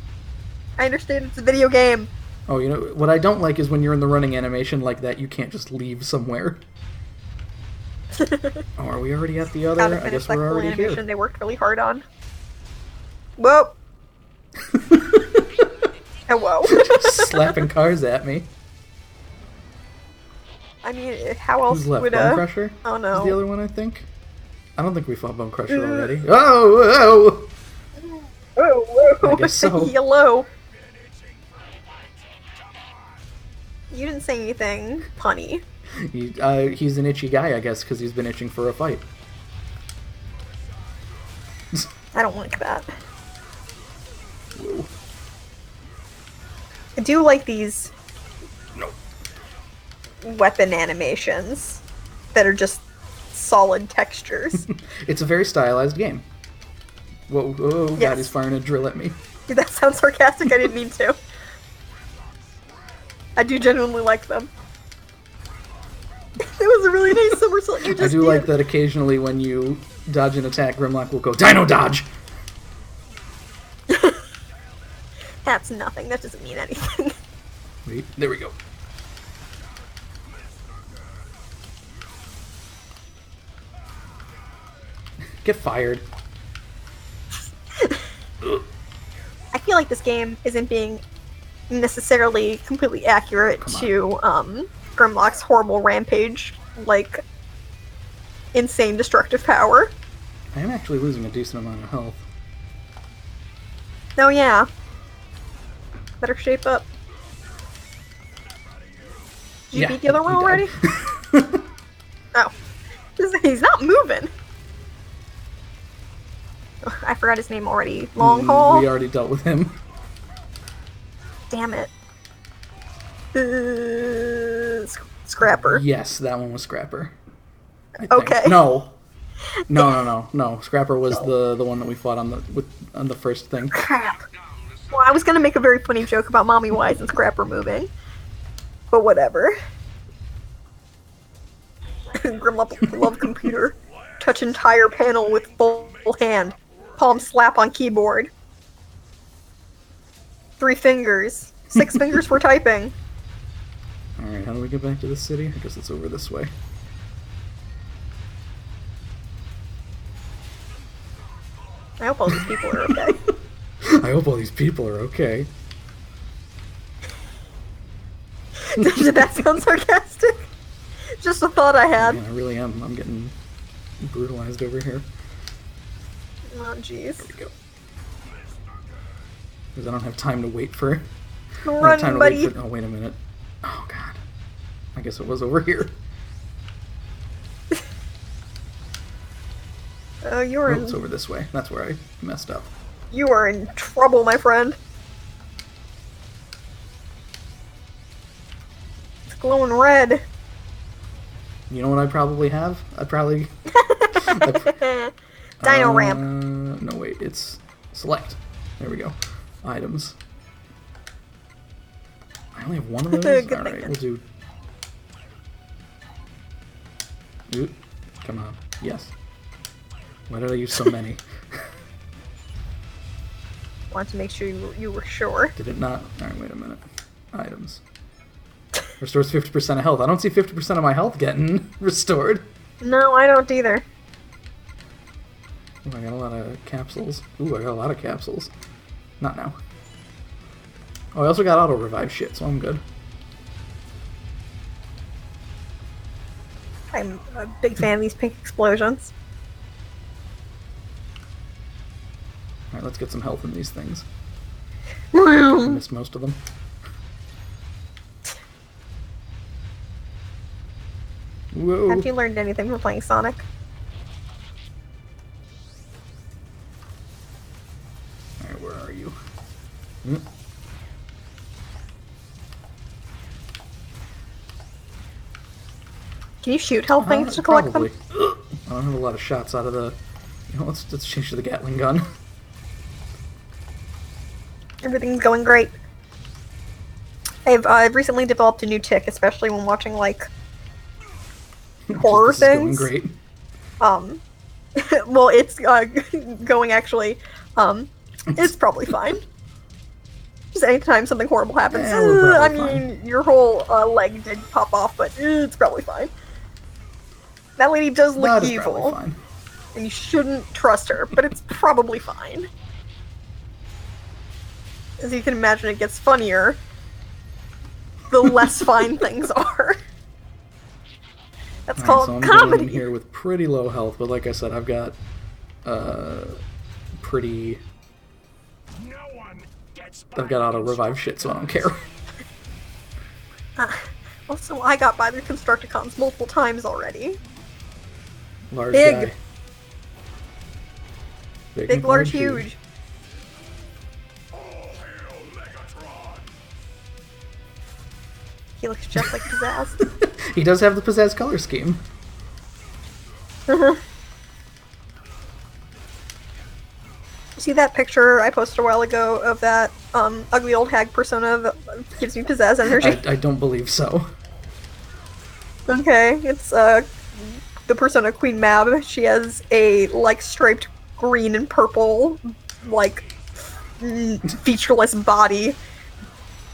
I understand it's a video game. Oh, you know, what I don't like is when you're in the running animation like that, you can't just leave somewhere. Oh, are we already at the other? Gotta I finish guess that we're cool already animation here. they worked really hard on. Whoa. Hello. Slapping cars at me. I mean, how else Who's left? would Bone Crusher? Oh Is no. the other one, I think? I don't think we fought Bone Crusher already. Oh! Whoa. I guess so. Hello. You didn't say anything punny. He's an itchy guy, I guess, because he's been itching for a fight. I don't like that. Whoa. I do like these No. weapon animations that are just solid textures. It's a very stylized game. Whoa, whoa, God, Yes. he's firing a drill at me. Did that sound sarcastic? I didn't mean to. I do genuinely like them. It was a really nice somersault you I just do did. like that occasionally when you dodge an attack, Grimlock will go, Dino Dodge! That's nothing. That doesn't mean anything. Wait, there we go. Get fired. I feel like this game isn't being necessarily completely accurate to Grimlock's horrible rampage, like insane destructive power. I am actually losing a decent amount of health. Oh yeah. Better shape up. Did you beat the other one he already? died. Oh. He's not moving. Ugh, I forgot his name already. Long Haul? We already dealt with him. Damn it. Scrapper. Yes, that one was Scrapper. I think. Okay. No. No. Scrapper was the one that we fought on the first thing. Crap. Well, I was gonna make a very funny joke about Mommy Wise and Scrapper moving. But whatever. Grimlock love computer. Touch entire panel with full hand. Palm slap on keyboard. 3 fingers. 6 fingers for typing. Alright, how do we get back to the city? I guess it's over this way. I hope all these people are okay. I hope all these people are okay. Did that sound sarcastic? Just a thought I had. Man, I really am. I'm getting brutalized over here. Oh, jeez. There we go. Because I don't have time to wait for... I don't have Run, time to buddy. wait for... Oh, wait a minute. Oh, God. I guess it was over here. Oh, you're Oh, in. it's over this way. That's where I messed up. You are in trouble, my friend. It's glowing red. You know what I probably have? I probably... Dino ramp. No, wait. It's select. There we go. Items. I only have one of those? Good Alright, thinking. we'll do... Oop. Come on. Yes. Why did I use so many? Want to make sure you were sure. Did it not? Alright, wait a minute. Items. Restores 50% of health. I don't see 50% of my health getting restored. No, I don't either. Ooh, I got a lot of capsules. Ooh, I got a lot of capsules. Not now. Oh, I also got auto-revive shit, so I'm good. I'm a big fan of these pink explosions. Alright, let's get some health in these things. I missed most of them. Whoa. Have you learned anything from playing Sonic? Alright, where are you? Hmm. Can you shoot health things to collect Probably. them? I don't have a lot of shots out of the... You know, let's change to the Gatling gun. Everything's going great. I've recently developed a new tick, especially when watching, like, horror This is going things. great. Well, it's going actually, it's probably fine. Just anytime something horrible happens, Yeah, we're I probably mean, your whole leg did pop off, but it's probably fine. That lady does look That is probably evil, fine. and you shouldn't trust her, but it's probably fine. As you can imagine, it gets funnier the less fine things are. That's Alright, called so I'm comedy. going in here with pretty low health, but like I said, I've got pretty... No one gets I've got auto-revive shit, so I don't care. Also, I got by the Constructicons multiple times already. Large Big. guy. Big, large, huge. He looks just like Pizzazz. He does have the pizzazz color scheme. See that picture I posted a while ago of that ugly old hag persona that gives me Pizzazz energy? I don't believe so. Okay, it's the persona Queen Mab. She has a like striped green and purple, like featureless body,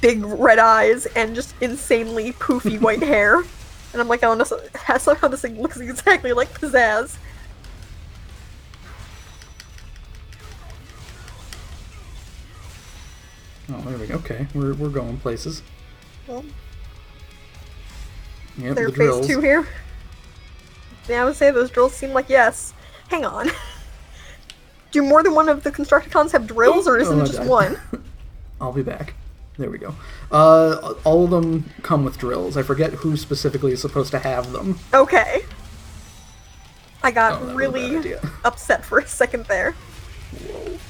big red eyes, and just insanely poofy white hair. And I'm like, oh no, somehow this thing looks exactly like Pizzazz. Oh, there we go. Okay, we're going places. Well, Yep, they're the phase drills. 2 here. Yeah, I would say those drills seem like yes. Hang on. Do more than one of the Constructicons have drills, or isn't Oh, it just God. one? I'll be back. There we go. All of them come with drills. I forget who specifically is supposed to have them. Okay. I got Oh, that was a bad really idea. upset for a second there.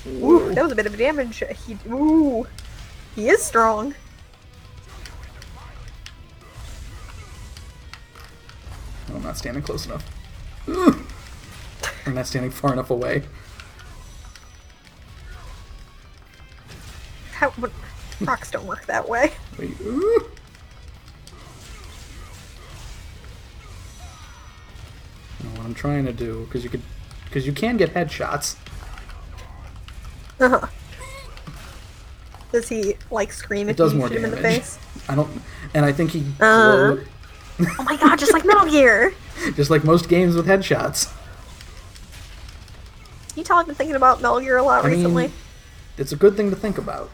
Ooh, that was a bit of a damage. He is strong. Oh, I'm not standing close enough. Ugh. I'm not standing far enough away. Rocks don't work that way. Wait. Ooh. I know what I'm trying to do, because you can get headshots. Uh-huh. Does he, like, scream It if does you more shoot him in the damage. face? And I think he Oh my god, just like Metal Gear! just like most games with headshots. Can you tell I've been thinking about Metal Gear a lot I recently? mean, it's a good thing to think about.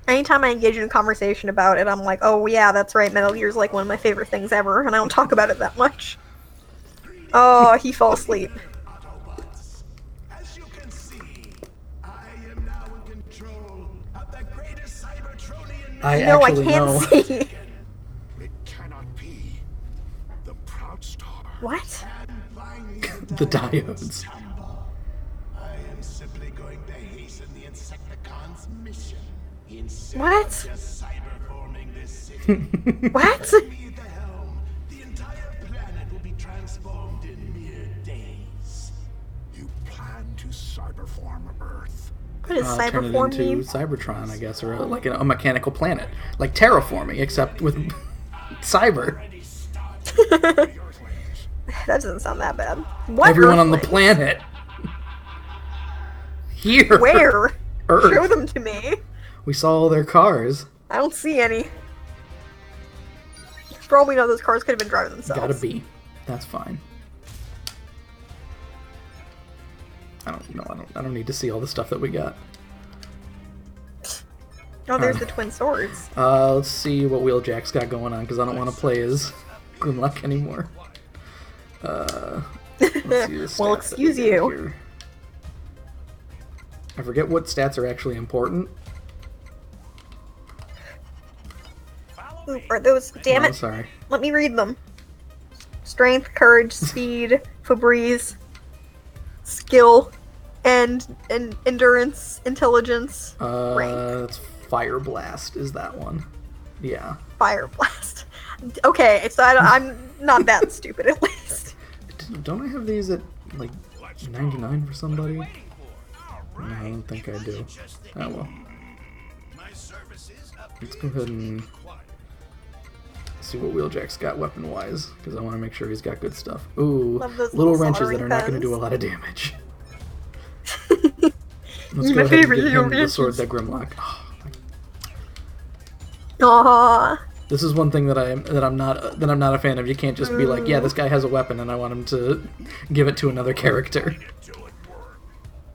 Anytime I engage in a conversation about it, I'm like, oh yeah, that's right, Metal Gear's like one of my favorite things ever, and I don't talk about it that much. Oh, he fell asleep. As you can see, I am now in control of the greatest Cybertronian. I No, I actually can't know. see. It cannot be. The proud star. What? And finally, The diodes. tumble. I am simply going to hasten the Insecticons' mission. Instead What? of just cyberforming this city. What? With me at the helm, the entire planet will be transformed in mere days. You plan to cyberform Earth. What does Turn it cyberform into mean? Cybertron, I guess, or like a mechanical planet, like terraforming, except with cyber. That doesn't sound that bad. What Everyone on the Earthlings? planet. Here. Where? Earth. Show them to me. We saw all their cars. I don't see any. For all we know, those cars could have been driving themselves. Gotta be. That's fine. I don't need to see all the stuff that we got. Oh, there's the twin swords. Let's see what Wheeljack's got going on, because I don't want to play as Grimlock anymore. Let's see the stats Well, that excuse we got you. here. I forget what stats are actually important. Ooh, are those? Damn Oh, it! sorry. Let me read them. Strength, courage, speed, Febreze, skill, and endurance, intelligence, rank, That's Fire Blast is that one. Yeah. fire blast. Okay, so I'm not that stupid at least. Don't I have these at, like, 99 for somebody? No, I don't think I do. Oh well. Let's go ahead and see what Wheeljack's got weapon-wise, because I want to make sure he's got good stuff. Ooh, Love those little little wrenches that are not going to soldering do a pens. lot of damage. Let's My go ahead and favorite give little him the sword wrenches. that Grimlock. Oh, Aww. this is one thing that I'm not a fan of. You can't just be like, yeah, this guy has a weapon, and I want him to give it to another character.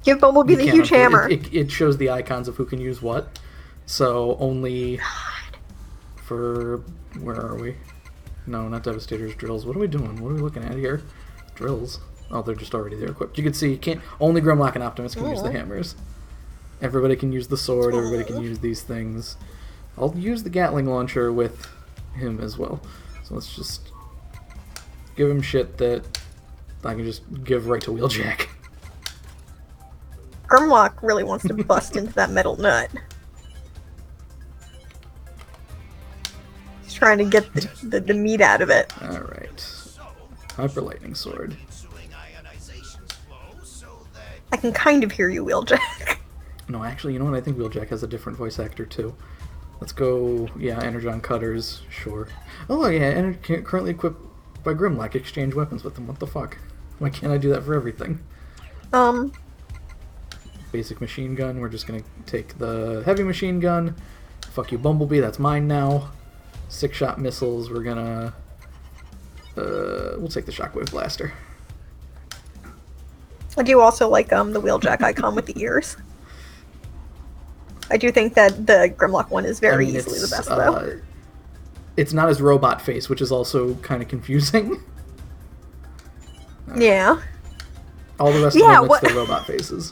Give Bumblebee You the can't, huge hammer. It shows the icons of who can use what. So only for where are we? No, not Devastators, drills. What are we doing? What are we looking at here? Drills. Oh, they're just already there equipped. You can see only Grimlock and Optimus can use the hammers. Everybody can use the sword. Everybody can use these things. I'll use the Gatling launcher with him as well. So let's just give him shit that I can just give right to Wheeljack. Grimlock really wants to bust into that metal nut. He's trying to get the meat out of it. Alright. Hyper Lightning Sword. I can kind of hear you, Wheeljack. No, actually, you know what? I think Wheeljack has a different voice actor, too. Let's go, yeah, Energon Cutters, sure. Oh, yeah, currently equipped by Grimlock. Exchange weapons with them. What the fuck? Why can't I do that for everything? Basic machine gun. We're just gonna take the heavy machine gun. Fuck you, Bumblebee. That's mine now. 6-shot missiles. We're gonna... we'll take the Shockwave Blaster. I do also like the Wheeljack icon with the ears. I do think that the Grimlock one is very easily the best, though. It's not his robot face, which is also kind of confusing. Yeah. All the rest of them, it's their robot faces.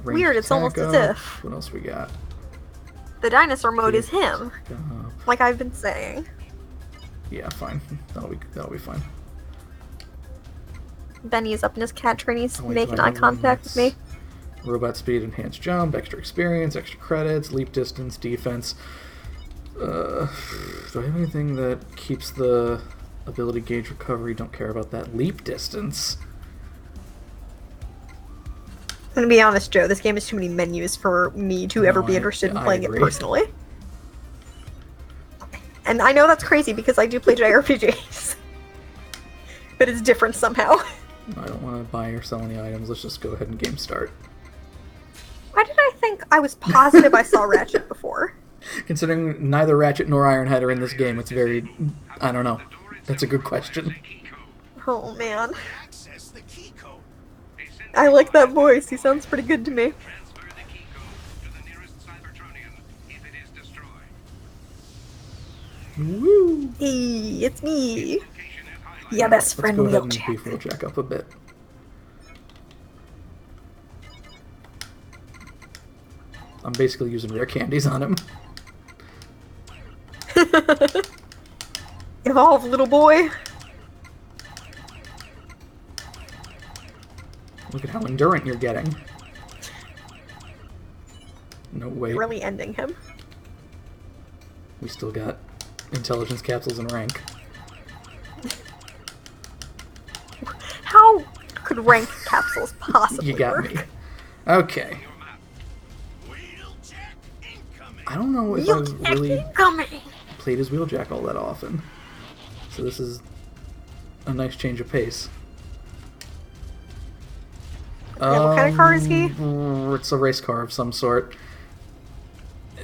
Ranged Weird, it's almost attack as up. if What else we got? the dinosaur mode is him, Up. like I've been saying. Yeah, fine. That'll be fine. Benny's up in his cat train. He's Oh, wait, making do I eye have contact with me. Robot speed, enhanced jump, extra experience, extra credits, leap distance, defense. Do I have anything that keeps the ability gauge recovery? Don't care about that. Leap distance. I'm gonna be honest, Joe. This game has too many menus for me to ever be I- interested in I playing agree. it personally. And I know that's crazy because I do play JRPGs, but it's different somehow. I don't want to buy or sell any items. Let's just go ahead and game start. Why did I think I was positive I saw Ratchet before? Considering neither Ratchet nor Ironhead are in this game, it's very... I don't know. That's a good question. Oh man, Access the key code. I like that voice. He sounds pretty good to me. Transfer the key code to the nearest Cybertronian if it is destroyed. Woo! Hey, it's me. Location is highlighted. Yeah, best Let's friend go ahead and Wheeljack. beef Wheeljack up a bit. I'm basically using rare candies on him. Evolve, little boy. Look at how endurant you're getting. No, wait. Really ending him. We still got intelligence capsules and rank. How could rank capsules possibly You got work? me. Okay. I don't know if I've really coming. played as Wheeljack all that often. So this is a nice change of pace. Yeah, what kind of car is he? It's a race car of some sort.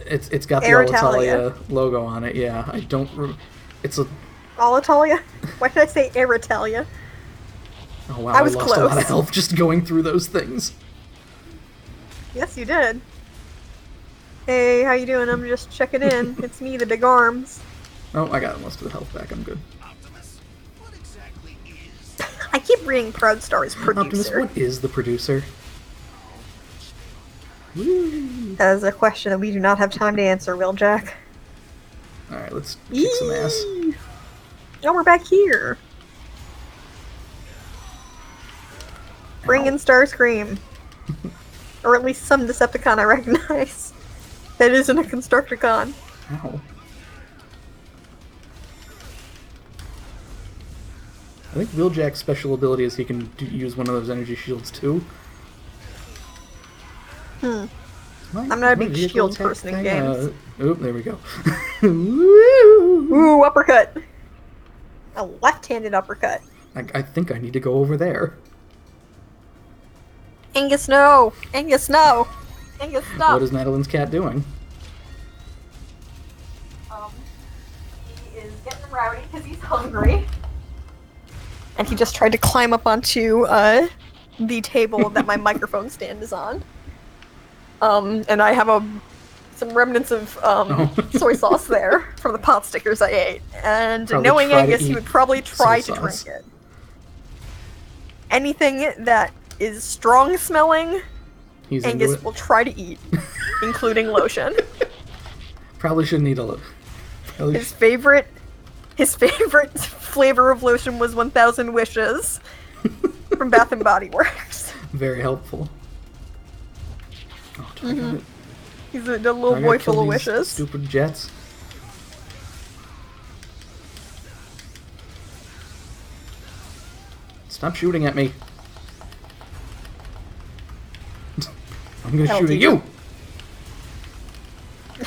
It's got the Aeritalia. Alitalia logo on it. Yeah, I don't. It's a. Alitalia? Why did I say Aeritalia? Oh wow! I was lost a lot close. of health just going through those things. Yes, you did. Hey, how you doing? I'm just checking in. It's me, the big arms. Oh, I got most of the health back. I'm good. Optimus, what exactly is... I keep reading Proudstar's Optimus, producer. what is the producer? Woo! That is a question that we do not have time to answer, Wheeljack. All right, let's kick some ass. Yee! Oh, we're back here. Bring in Starscream. Or at least some Decepticon I recognize. That isn't a Constructicon. Ow. think Wheeljack's special ability is he can use one of those energy shields too. I'm not a big shields person in games. Oop, there we go. Ooh, uppercut. A left-handed uppercut. I think I need to go over there. Angus, no! Angus, no! Angus, stop! What is Madeline's cat doing? He is getting rowdy because he's hungry. And he just tried to climb up onto the table that my microphone stand is on. And I have some remnants of soy sauce there from the pot stickers I ate. And Probably knowing try to Angus, he eat would probably try soy to sauce. drink it. Anything that is strong smelling, He's into Angus it. will try to eat, including lotion. Probably shouldn't eat a lot. His favorite flavor of lotion was 1000 Wishes from Bath and Body Works. Very helpful. Oh, do I got it? He's a little I boy gotta kill full of these wishes. Stupid jets. Stop shooting at me. I'm gonna That'll shoot at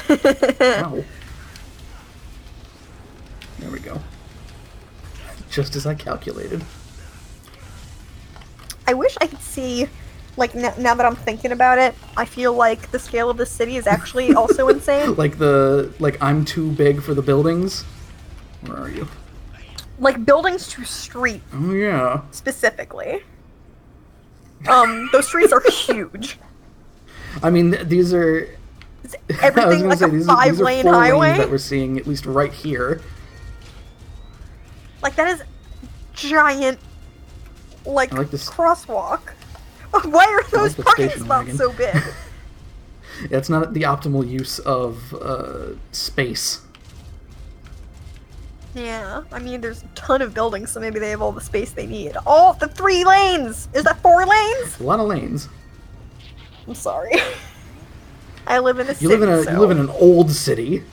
do you. Ow. There we go. Just as I calculated. I wish I could see, like, now that I'm thinking about it, I feel like the scale of the city is actually also insane. Like I'm too big for the buildings. Where are you? Like, buildings to street, Oh yeah. specifically. Those streets are huge. I mean, these are. It's I was everything gonna like say, a these are 5-lane 4 lanes highway. that we're seeing, at least right here. Like, that is giant, like, I like this- crosswalk. Why are those the parking station spots wagon. so big? Yeah, it's not the optimal use of space. Yeah, I mean, there's a ton of buildings, so maybe they have all the space they need. Oh, the 3 lanes! Is that 4 lanes? A lot of lanes. I'm sorry. I live in a You city, live in a so... you live in an old city.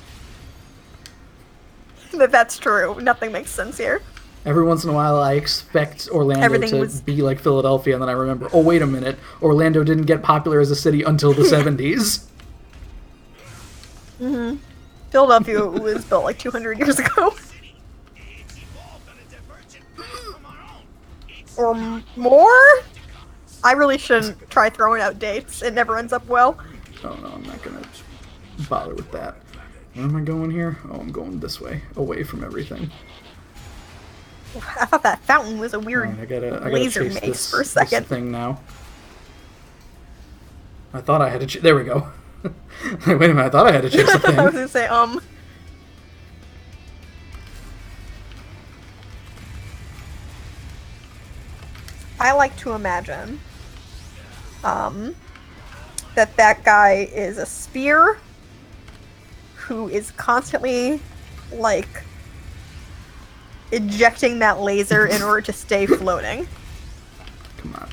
That's true. Nothing makes sense here. Every once in a while, I expect Orlando Everything to was- be like Philadelphia, and then I remember, oh wait a minute, Orlando didn't get popular as a city until the 70s. Philadelphia was built like 200 years ago. Or more? I really shouldn't try throwing out dates. It never ends up well. Oh no, I'm not gonna bother with that. Where am I going here? Oh, I'm going this way, away from everything. I thought that fountain was a weird Alright, I gotta laser chase maze this, for a this second. thing now. I thought I had to. There we go. Wait a minute, I thought I had to chase the I was thing. gonna say, I like to imagine, that guy is a spear who is constantly, like, ejecting that laser in order to stay floating. Come on,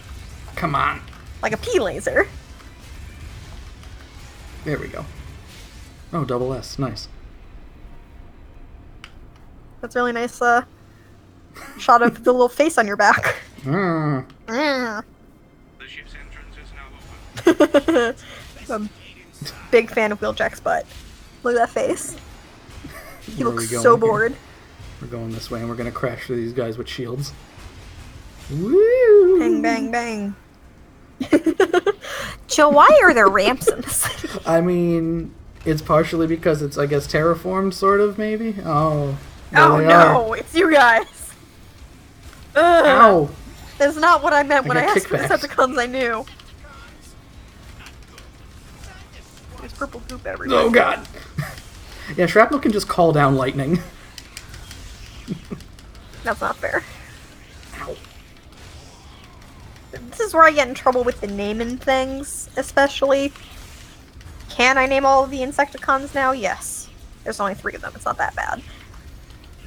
come on. Like a pea laser. There we go. Oh, double S, nice. That's a really nice, shot of the little face on your back. Mm. Mm. The ship's entrance is now open. I'm a big fan of Wheeljack's butt. Look at that face. He Where are we looks going so here? bored. We're going this way, and we're gonna crash through these guys with shields. Woo! Bang, bang, bang. Joe, why are there ramps in the city? I mean, it's partially because it's, I guess, terraformed, sort of, maybe? Oh. There Oh they no, are. it's you guys. Ugh. Ow! That's not what I meant when I got asked for kickbacks. Decepticons I knew. There's purple goop everywhere. Oh god! Yeah, shrapnel can just call down lightning. That's not fair. Ow. This is where I get in trouble with the naming things, especially. Can I name all of the Insecticons now? Yes. There's only 3 of them. It's not that bad.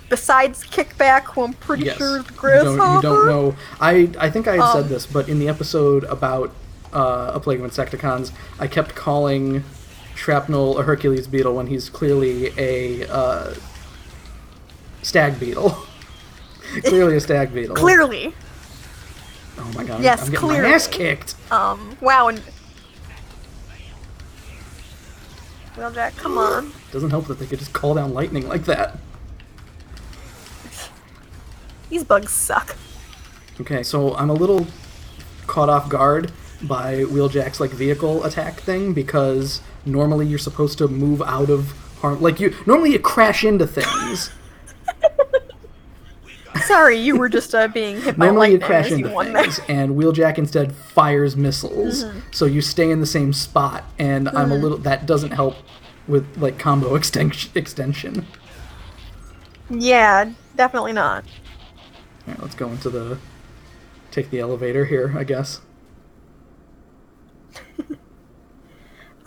Besides Kickback, who I'm pretty Yes. sure is You Grasshopper. don't know. I think I had said Um, this, but in the episode about A Plague of Insecticons, I kept calling Shrapnel a Hercules beetle when he's clearly a stag beetle. Clearly a stag beetle. Clearly. Oh my god, Yes, I'm getting clearly. my ass kicked. Wow, and... Wheeljack, come on. Doesn't help that they could just call down lightning like that. These bugs suck. Okay, so I'm a little caught off guard by Wheeljack's like vehicle attack thing because normally you're supposed to move out of harm. Like normally you crash into things. Sorry, you were just being hit by Normally you lightning crash as you into won there. things, and Wheeljack instead fires missiles, so you stay in the same spot. And I'm a little that doesn't help with like combo extension. Yeah, definitely not. All right, let's go into take the elevator here, I guess.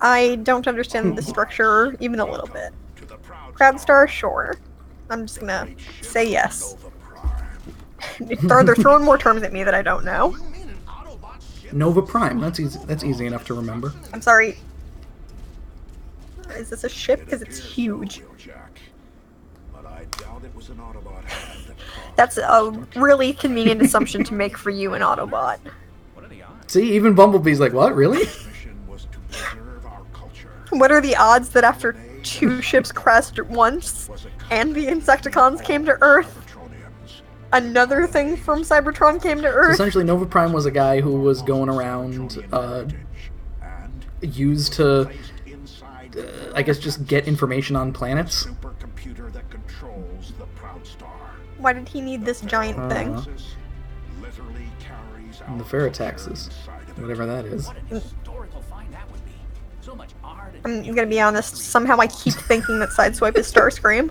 I don't understand the structure even a little bit. Crowd Star, sure. I'm just gonna say yes. They're throwing more terms at me that I don't know. Nova Prime. That's easy. That's easy enough to remember. I'm sorry. Is this a ship? Because it's huge. But I doubt it was an Autobot hand that caused That's a really convenient assumption to make for you, an Autobot. See, even Bumblebee's like, what? Really? mission was to preserve our culture. What are the odds that after 2 ships crashed at once, and the Insecticons came to Earth, Patronians. another thing from Cybertron came to Earth? Essentially, Nova Prime was a guy who was going around, And used to, placed inside I guess, just get information on planets. supercomputer that controls the Proud Star. Why did he need this giant thing? Literally carries And the our Ferrotaxes, culture inside of it. whatever that is. What a historical find that would be. So much art and I'm gonna be honest, somehow I keep thinking that Sideswipe is Starscream.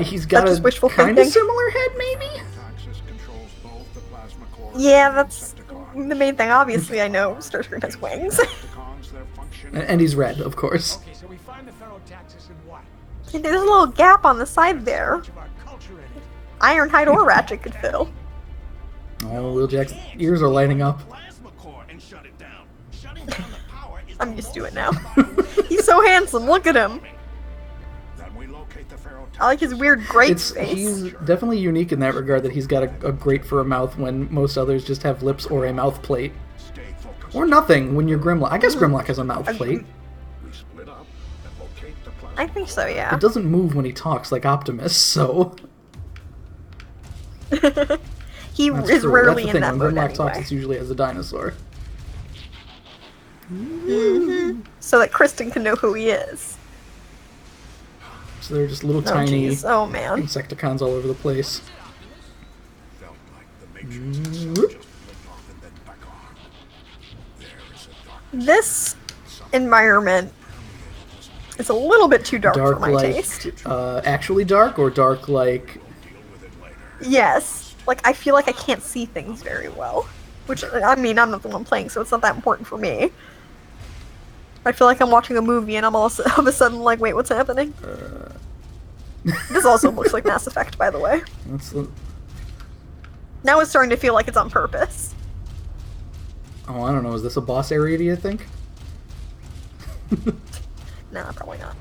He's got just a wishful kind of thinking. similar head, maybe? Axis controls both the plasma core Yeah, and that's Insecticons. the main thing. Obviously, I know Starscream has wings. Insecticons, their function And he's red, of course. Okay, so we find the Ferrotaxis and what? There's a little gap on the side there. Much of our culture in it. Ironhide or Ratchet could fill. Oh, Wheeljack's ears are lighting up. Plasma core and shut it down. Shutting down the power is I'm used to it now. He's so handsome, look at him. Then we locate the Ferrotaxis. I like his weird grape face. He's definitely unique in that regard that he's got a grate for a mouth when most others just have lips or a mouth plate. Stay focused. Or nothing when you're Grimlock. I guess Grimlock has a mouth plate. We split up and locate the plasma. I think so, yeah. It doesn't move when he talks like Optimus, so... He That's is true. rarely That's the in thing. that When mode Grimlock talks, anyway. it's usually as a dinosaur. So that Kristen can know who he is. So they're just little Oh, tiny jeez. Oh, man. Insecticons all over the place. Felt like the Matrix itself just flipped off and then back on. There is a dark This environment is a little bit too dark, Dark for my like... taste. Actually dark, or dark like... deal with it later. Yes. Like, I feel like I can't see things very well. Which, I mean, I'm not the one playing, so it's not that important for me. I feel like I'm watching a movie and I'm all of a sudden like, wait, what's happening? This also looks like Mass Effect, by the way. That's the... Now it's starting to feel like it's on purpose. Oh, I don't know. Is this a boss area, do you think? Nah, probably not.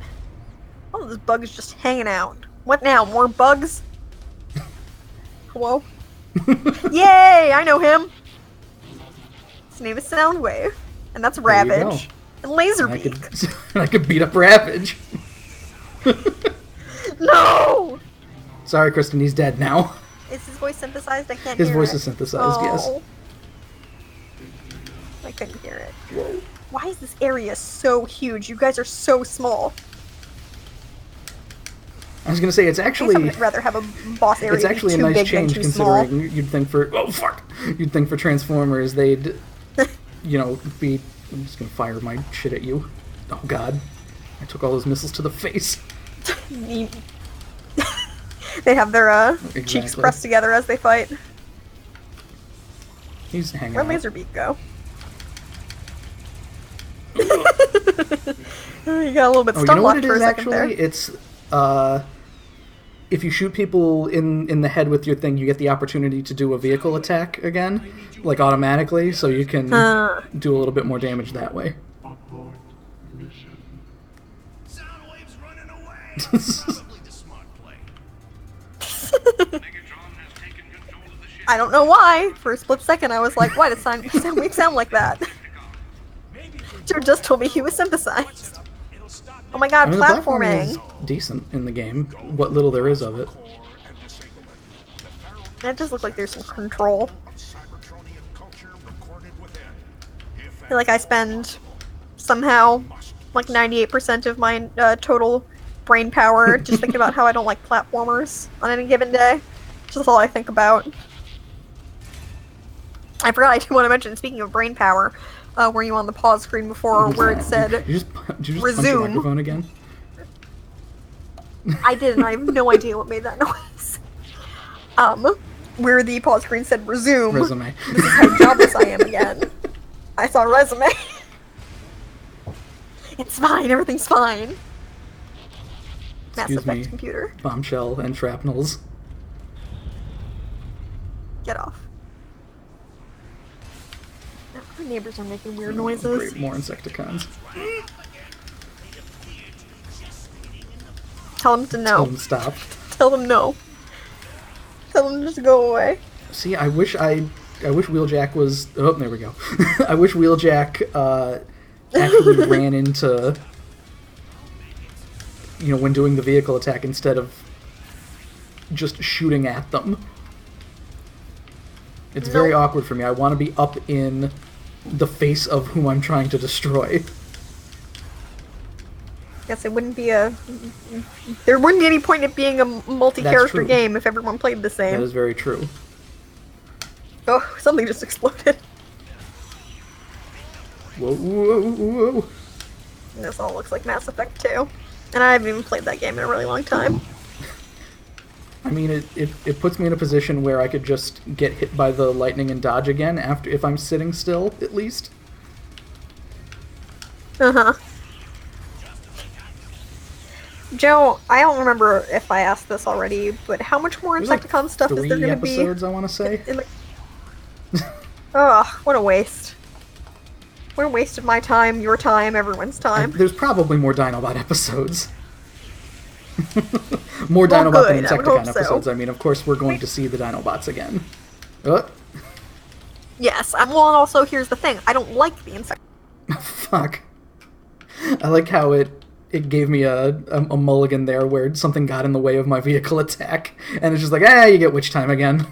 Oh, this bug is just hanging out. What now? More bugs? Hello? Yay! I know him! His name is Soundwave. And that's There you go. Ravage. And I Laserbeak. could, I could beat up Ravage. No! Sorry, Kristen, he's dead now. Is his voice synthesized? I can't His hear voice it. is synthesized, yes. Oh. I couldn't hear it. Why is this area so huge? You guys are so small. I was gonna say, it's I guess I actually... would rather have a boss area It's actually a be too nice big change than too small. considering you'd think for... Oh, fuck! You'd think for Transformers they'd, you know, be... I'm just gonna fire my shit at you. Oh, God. I took all those missiles to the face. They have their cheeks Exactly. pressed together as they fight. He's hanging Where'd out. Laserbeak go? You got a little bit Oh, you stun know what locked it for a is, second actually? there. It's, if you shoot people in the head with your thing, you get the opportunity to do a vehicle attack again, like automatically, so you can do a little bit more damage that way. Soundwave's running away. Probably the smart play. Megatron has taken control I don't know why. For a split second, I was like, why does Soundwave sound like that? Jared just told me he was synthesized. Oh my god, I mean, the platforming is platforming! decent in the game. What little there is of it. That does look like there's some control. I feel like I spend somehow like 98% of my total brain power just thinking about how I don't like platformers on any given day. Just all I think about. I forgot I do want to mention, speaking of brain power, were you on the pause screen before where it said Did you just punch your resume? microphone again? I didn't. I have no idea what made that noise. Where the pause screen said resume. Resume. This is how jobless I am again. I saw resume. It's fine. Everything's fine. Mass Excuse Effect me. computer. Bombshell and shrapnels. Get off. Our neighbors are making weird noises. Great, more Insecticons. Tell them to no. Tell them to stop. Tell them no. Tell them to just go away. See, I wish Wheeljack was... Oh, there we go. I wish Wheeljack actually ran into... You know, when doing the vehicle attack instead of just shooting at them. It's very awkward for me. I want to be up in the face of whom I'm trying to destroy. Guess it wouldn't be a... There wouldn't be any point in it being a multi-character game if everyone played the same. That is very true. Oh, something just exploded. Whoa, whoa, whoa. And this all looks like Mass Effect 2. And I haven't even played that game in a really long time. I mean, it puts me in a position where I could just get hit by the lightning and dodge again if I'm sitting still, at least. Uh-huh. Joe, I don't remember if I asked this already, but how much more There's Insecticon like stuff is there 3 going to be? episodes, I want to say. Ugh, what a waste. What a waste of my time, your time, everyone's time. There's probably more Dinobot episodes. More Well, Dinobot than good, I would hope Insecticon so. episodes. I mean, of course, we're going to see the Dinobots again. Yes, well, and also, here's the thing. I don't like the insect. Fuck. I like how it gave me a mulligan there where something got in the way of my vehicle attack, and it's just like, you get witch time again.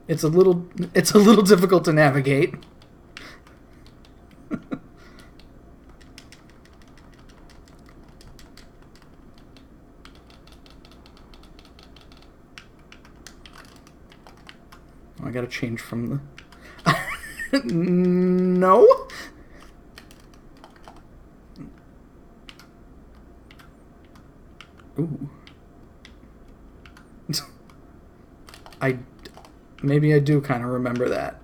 It's a little difficult to navigate. I gotta change from the... No? Ooh. Maybe I do kind of remember that.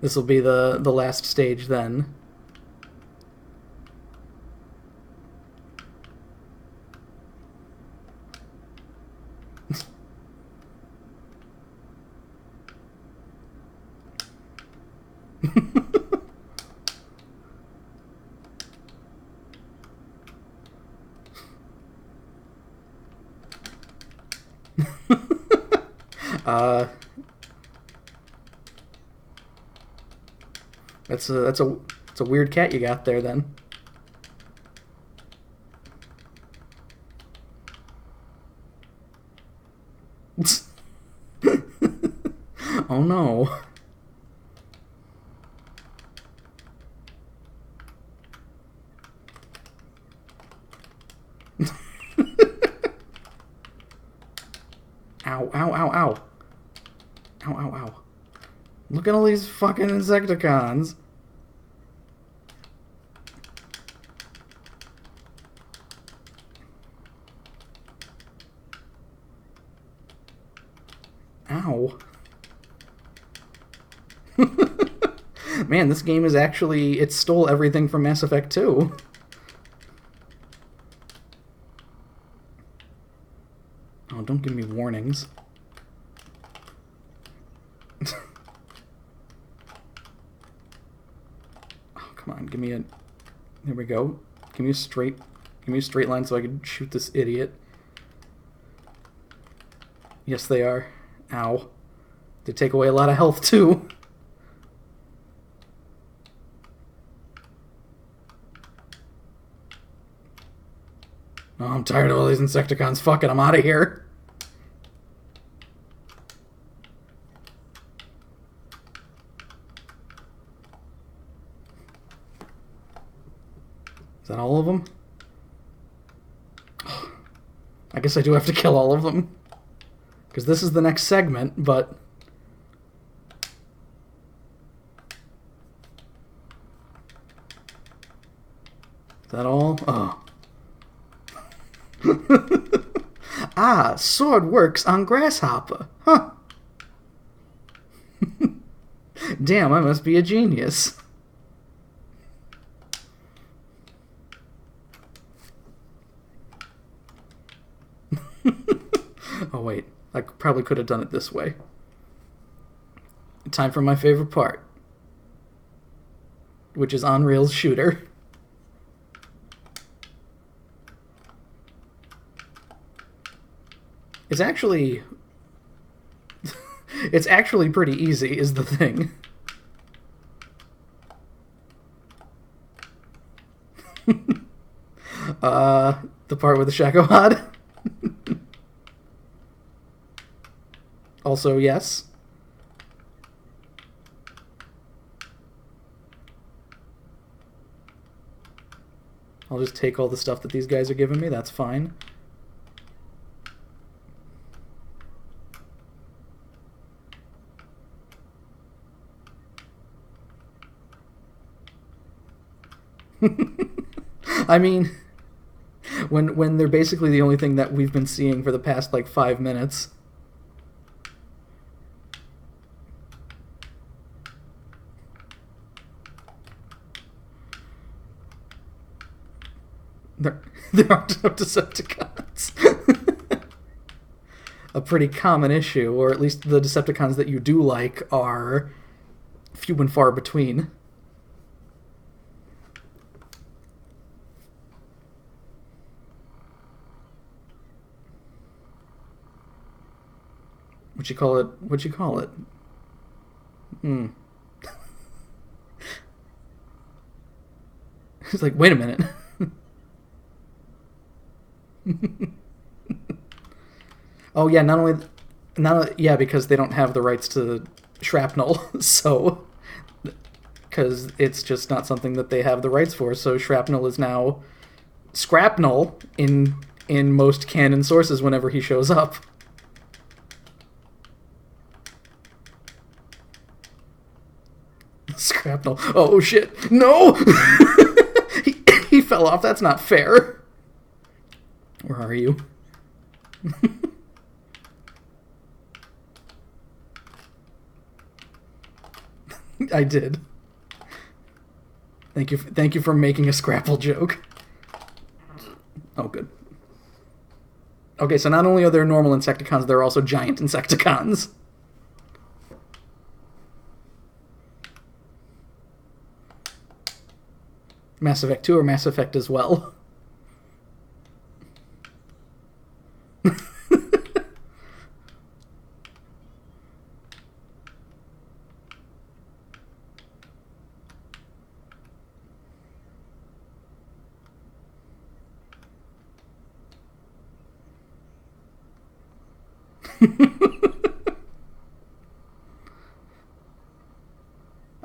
This will be the last stage then. That's a weird cat you got there then. Oh no. Ow, ow, ow, ow. Ow, ow, ow. Look at all these fucking Insecticons. Ow. Man, this game is actually... It stole everything from Mass Effect 2. Oh, don't give me warnings. Come on, give me a... There we go. Give me a straight line so I can shoot this idiot. Yes, they are. Ow. They take away a lot of health, too. Oh, I'm tired of all these Insecticons. Fuck it, I'm out of here. Is that all of them? I guess I do have to kill all of them. Because this is the next segment, but... Is that all? Oh. Ah, sword works on grasshopper. Huh. Damn, I must be a genius. Oh wait, I probably could have done it this way. Time for my favorite part, which is on rails shooter. It's actually pretty easy, is the thing. The part with the Shacklehod. Also, yes. I'll just take all the stuff that these guys are giving me, that's fine. I mean, when they're basically the only thing that we've been seeing for the past, like, 5 minutes. There aren't enough Decepticons. A pretty common issue, or at least the Decepticons that you do like are few and far between. What'd you call it? What'd you call it? He's like, wait a minute. Oh yeah, not only yeah, because they don't have the rights to shrapnel, so because it's just not something that they have the rights for. So shrapnel is now scrapnel in most canon sources whenever he shows up. Scrapnel. Oh shit! No! he fell off. That's not fair. Where are you? I did. Thank you for making a Scrapple joke. Oh, good. Okay, so not only are there normal Insecticons, there are also giant Insecticons. Mass Effect 2 or Mass Effect as well?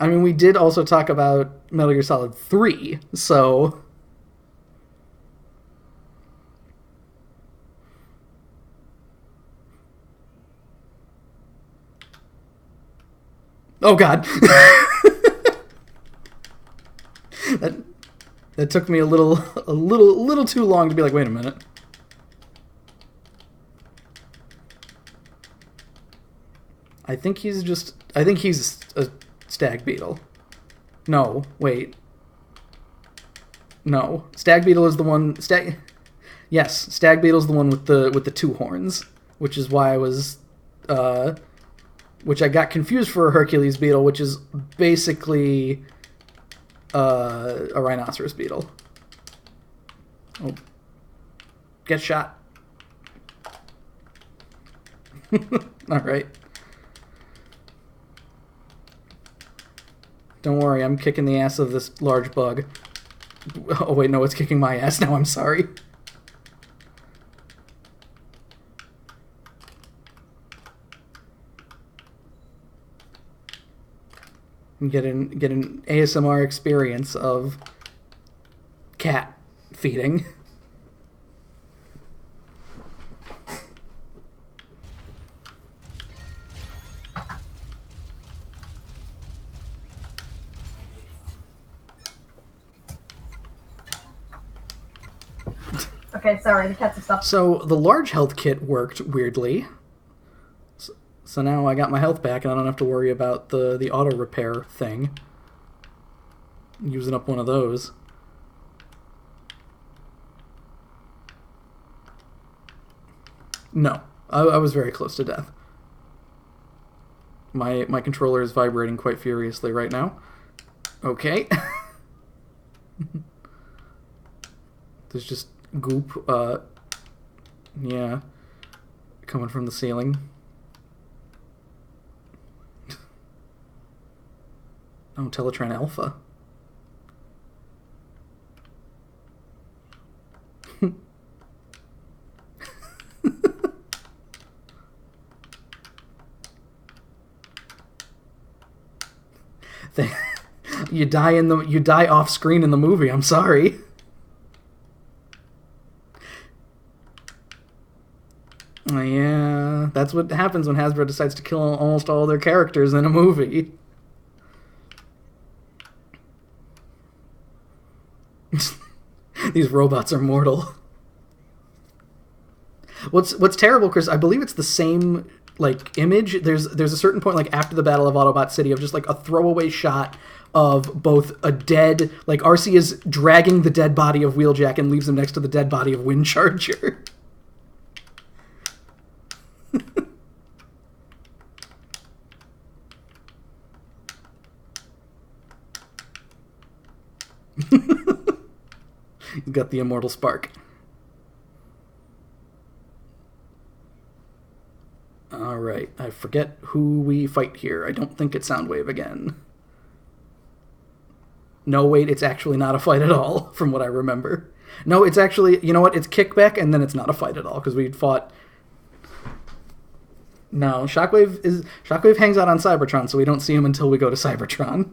I mean, we did also talk about Metal Gear Solid 3, so... Oh god! That took me a little too long to be like, wait a minute. I think he's a stag beetle. No, wait. No, stag beetle is the one. Yes, stag beetle's the one with the two horns, which is why I was, which I got confused for a Hercules beetle, which is basically a rhinoceros beetle. Oh. Get shot. Alright. Don't worry, I'm kicking the ass of this large bug. Oh wait, no, it's kicking my ass now, I'm sorry. Get an ASMR experience of cat feeding. Okay, sorry, the cats have stopped. So the large health kit worked weirdly. So now I got my health back and I don't have to worry about the auto repair thing. Using up one of those. No, I was very close to death. My controller is vibrating quite furiously right now. Okay. There's just goop, yeah, coming from the ceiling. Oh, Teletran Alpha. You die off screen in the movie. I'm sorry. Yeah, that's what happens when Hasbro decides to kill almost all their characters in a movie. These robots are mortal. What's terrible, Chris, I believe it's the same like image. There's a certain point like after the Battle of Autobot City of just like a throwaway shot of both a dead, like RC is dragging the dead body of Wheeljack and leaves him next to the dead body of Windcharger. He's got the immortal spark. Alright, I forget who we fight here. I don't think it's Soundwave again. No, wait, it's actually not a fight at all, from what I remember. No, it's actually, you know what, it's Kickback, and then it's not a fight at all, because we fought... No, Shockwave hangs out on Cybertron, so we don't see him until we go to Cybertron.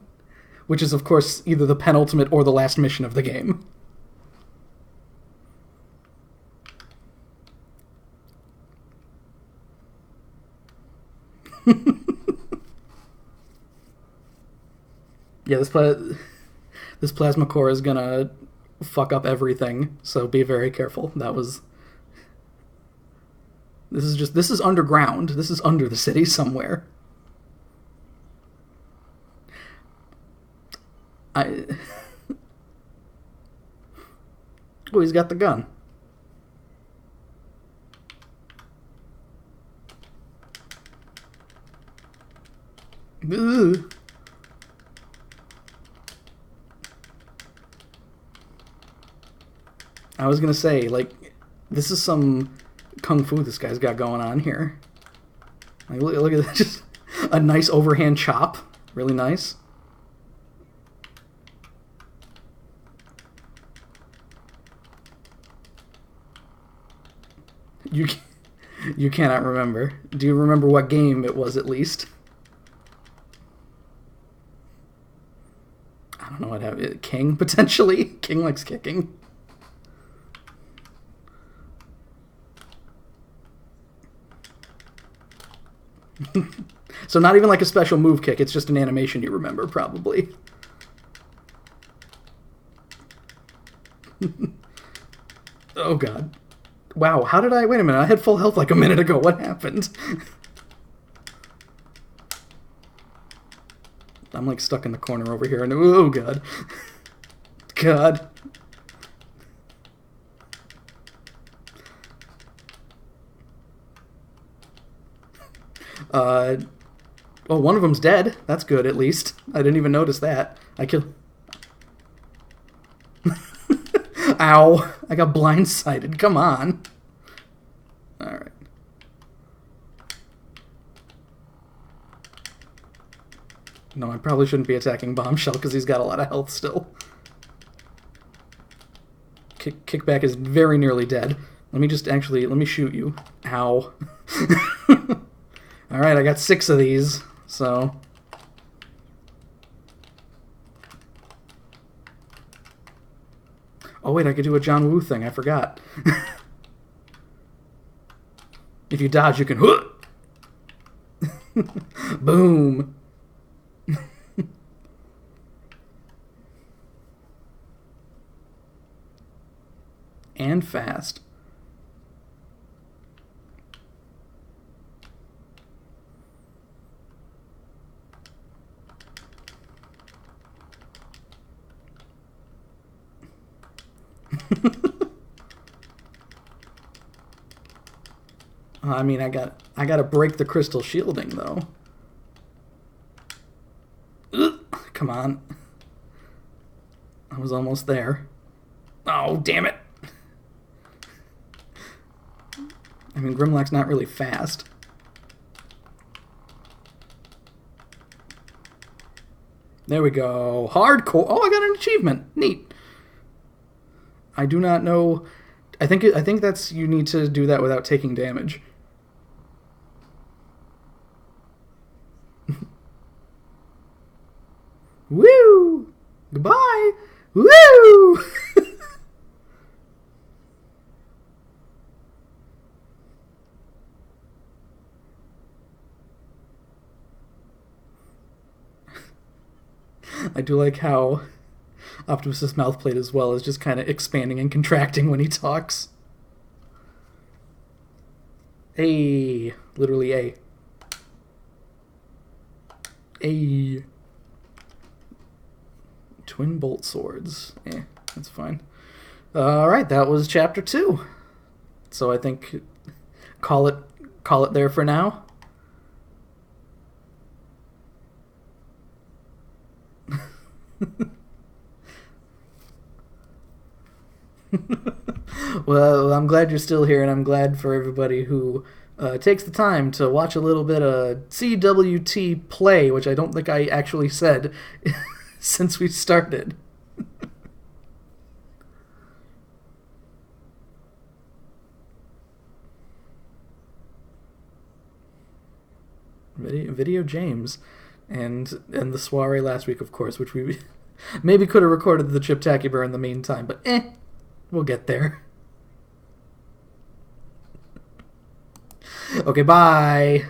Which is, of course, either the penultimate or the last mission of the game. Yeah, this plasma core is gonna fuck up everything, so be very careful. This is underground. This is under the city somewhere. Oh, he's got the gun. Ugh. I was gonna say, like, this is some kung fu this guy's got going on here. Like, look at that, just a nice overhand chop. Really nice. You cannot remember. Do you remember what game it was, at least? I don't know what happened. King, potentially? King likes kicking. So not even like a special move kick, it's just an animation you remember, probably. Oh god. Wow, how did I... Wait a minute, I had full health like a minute ago. What happened? I'm like stuck in the corner over here and... Oh god. God. Oh, one of them's dead. That's good, at least. I didn't even notice that. Ow! I got blindsided. Come on. Alright. No, I probably shouldn't be attacking Bombshell because he's got a lot of health still. Kickback is very nearly dead. Let me just actually, let me shoot you. Ow. Alright, I got 6 of these, so... Oh wait, I could do a John Woo thing, I forgot. If you dodge, you can... Boom! And fast. I mean, I gotta break the crystal shielding though. Ugh, come on. I was almost there. Oh, damn it. I mean, Grimlock's not really fast. There we go. Hardcore. Oh, I got an achievement. Neat. I do not know. I think that's, you need to do that without taking damage. Woo! Goodbye! Woo! I do like how Optimus's mouth plate as well is just kind of expanding and contracting when he talks. A, literally A. A. Twin bolt swords. That's fine. Alright, that was chapter 2. So I think call it there for now. Well, I'm glad you're still here, and I'm glad for everybody who takes the time to watch a little bit of CWTPlay, which I don't think I actually said since we started. Video James, and the soiree last week, of course, which we maybe could have recorded the Chip Tacky Bear in the meantime, but we'll get there. Okay, bye.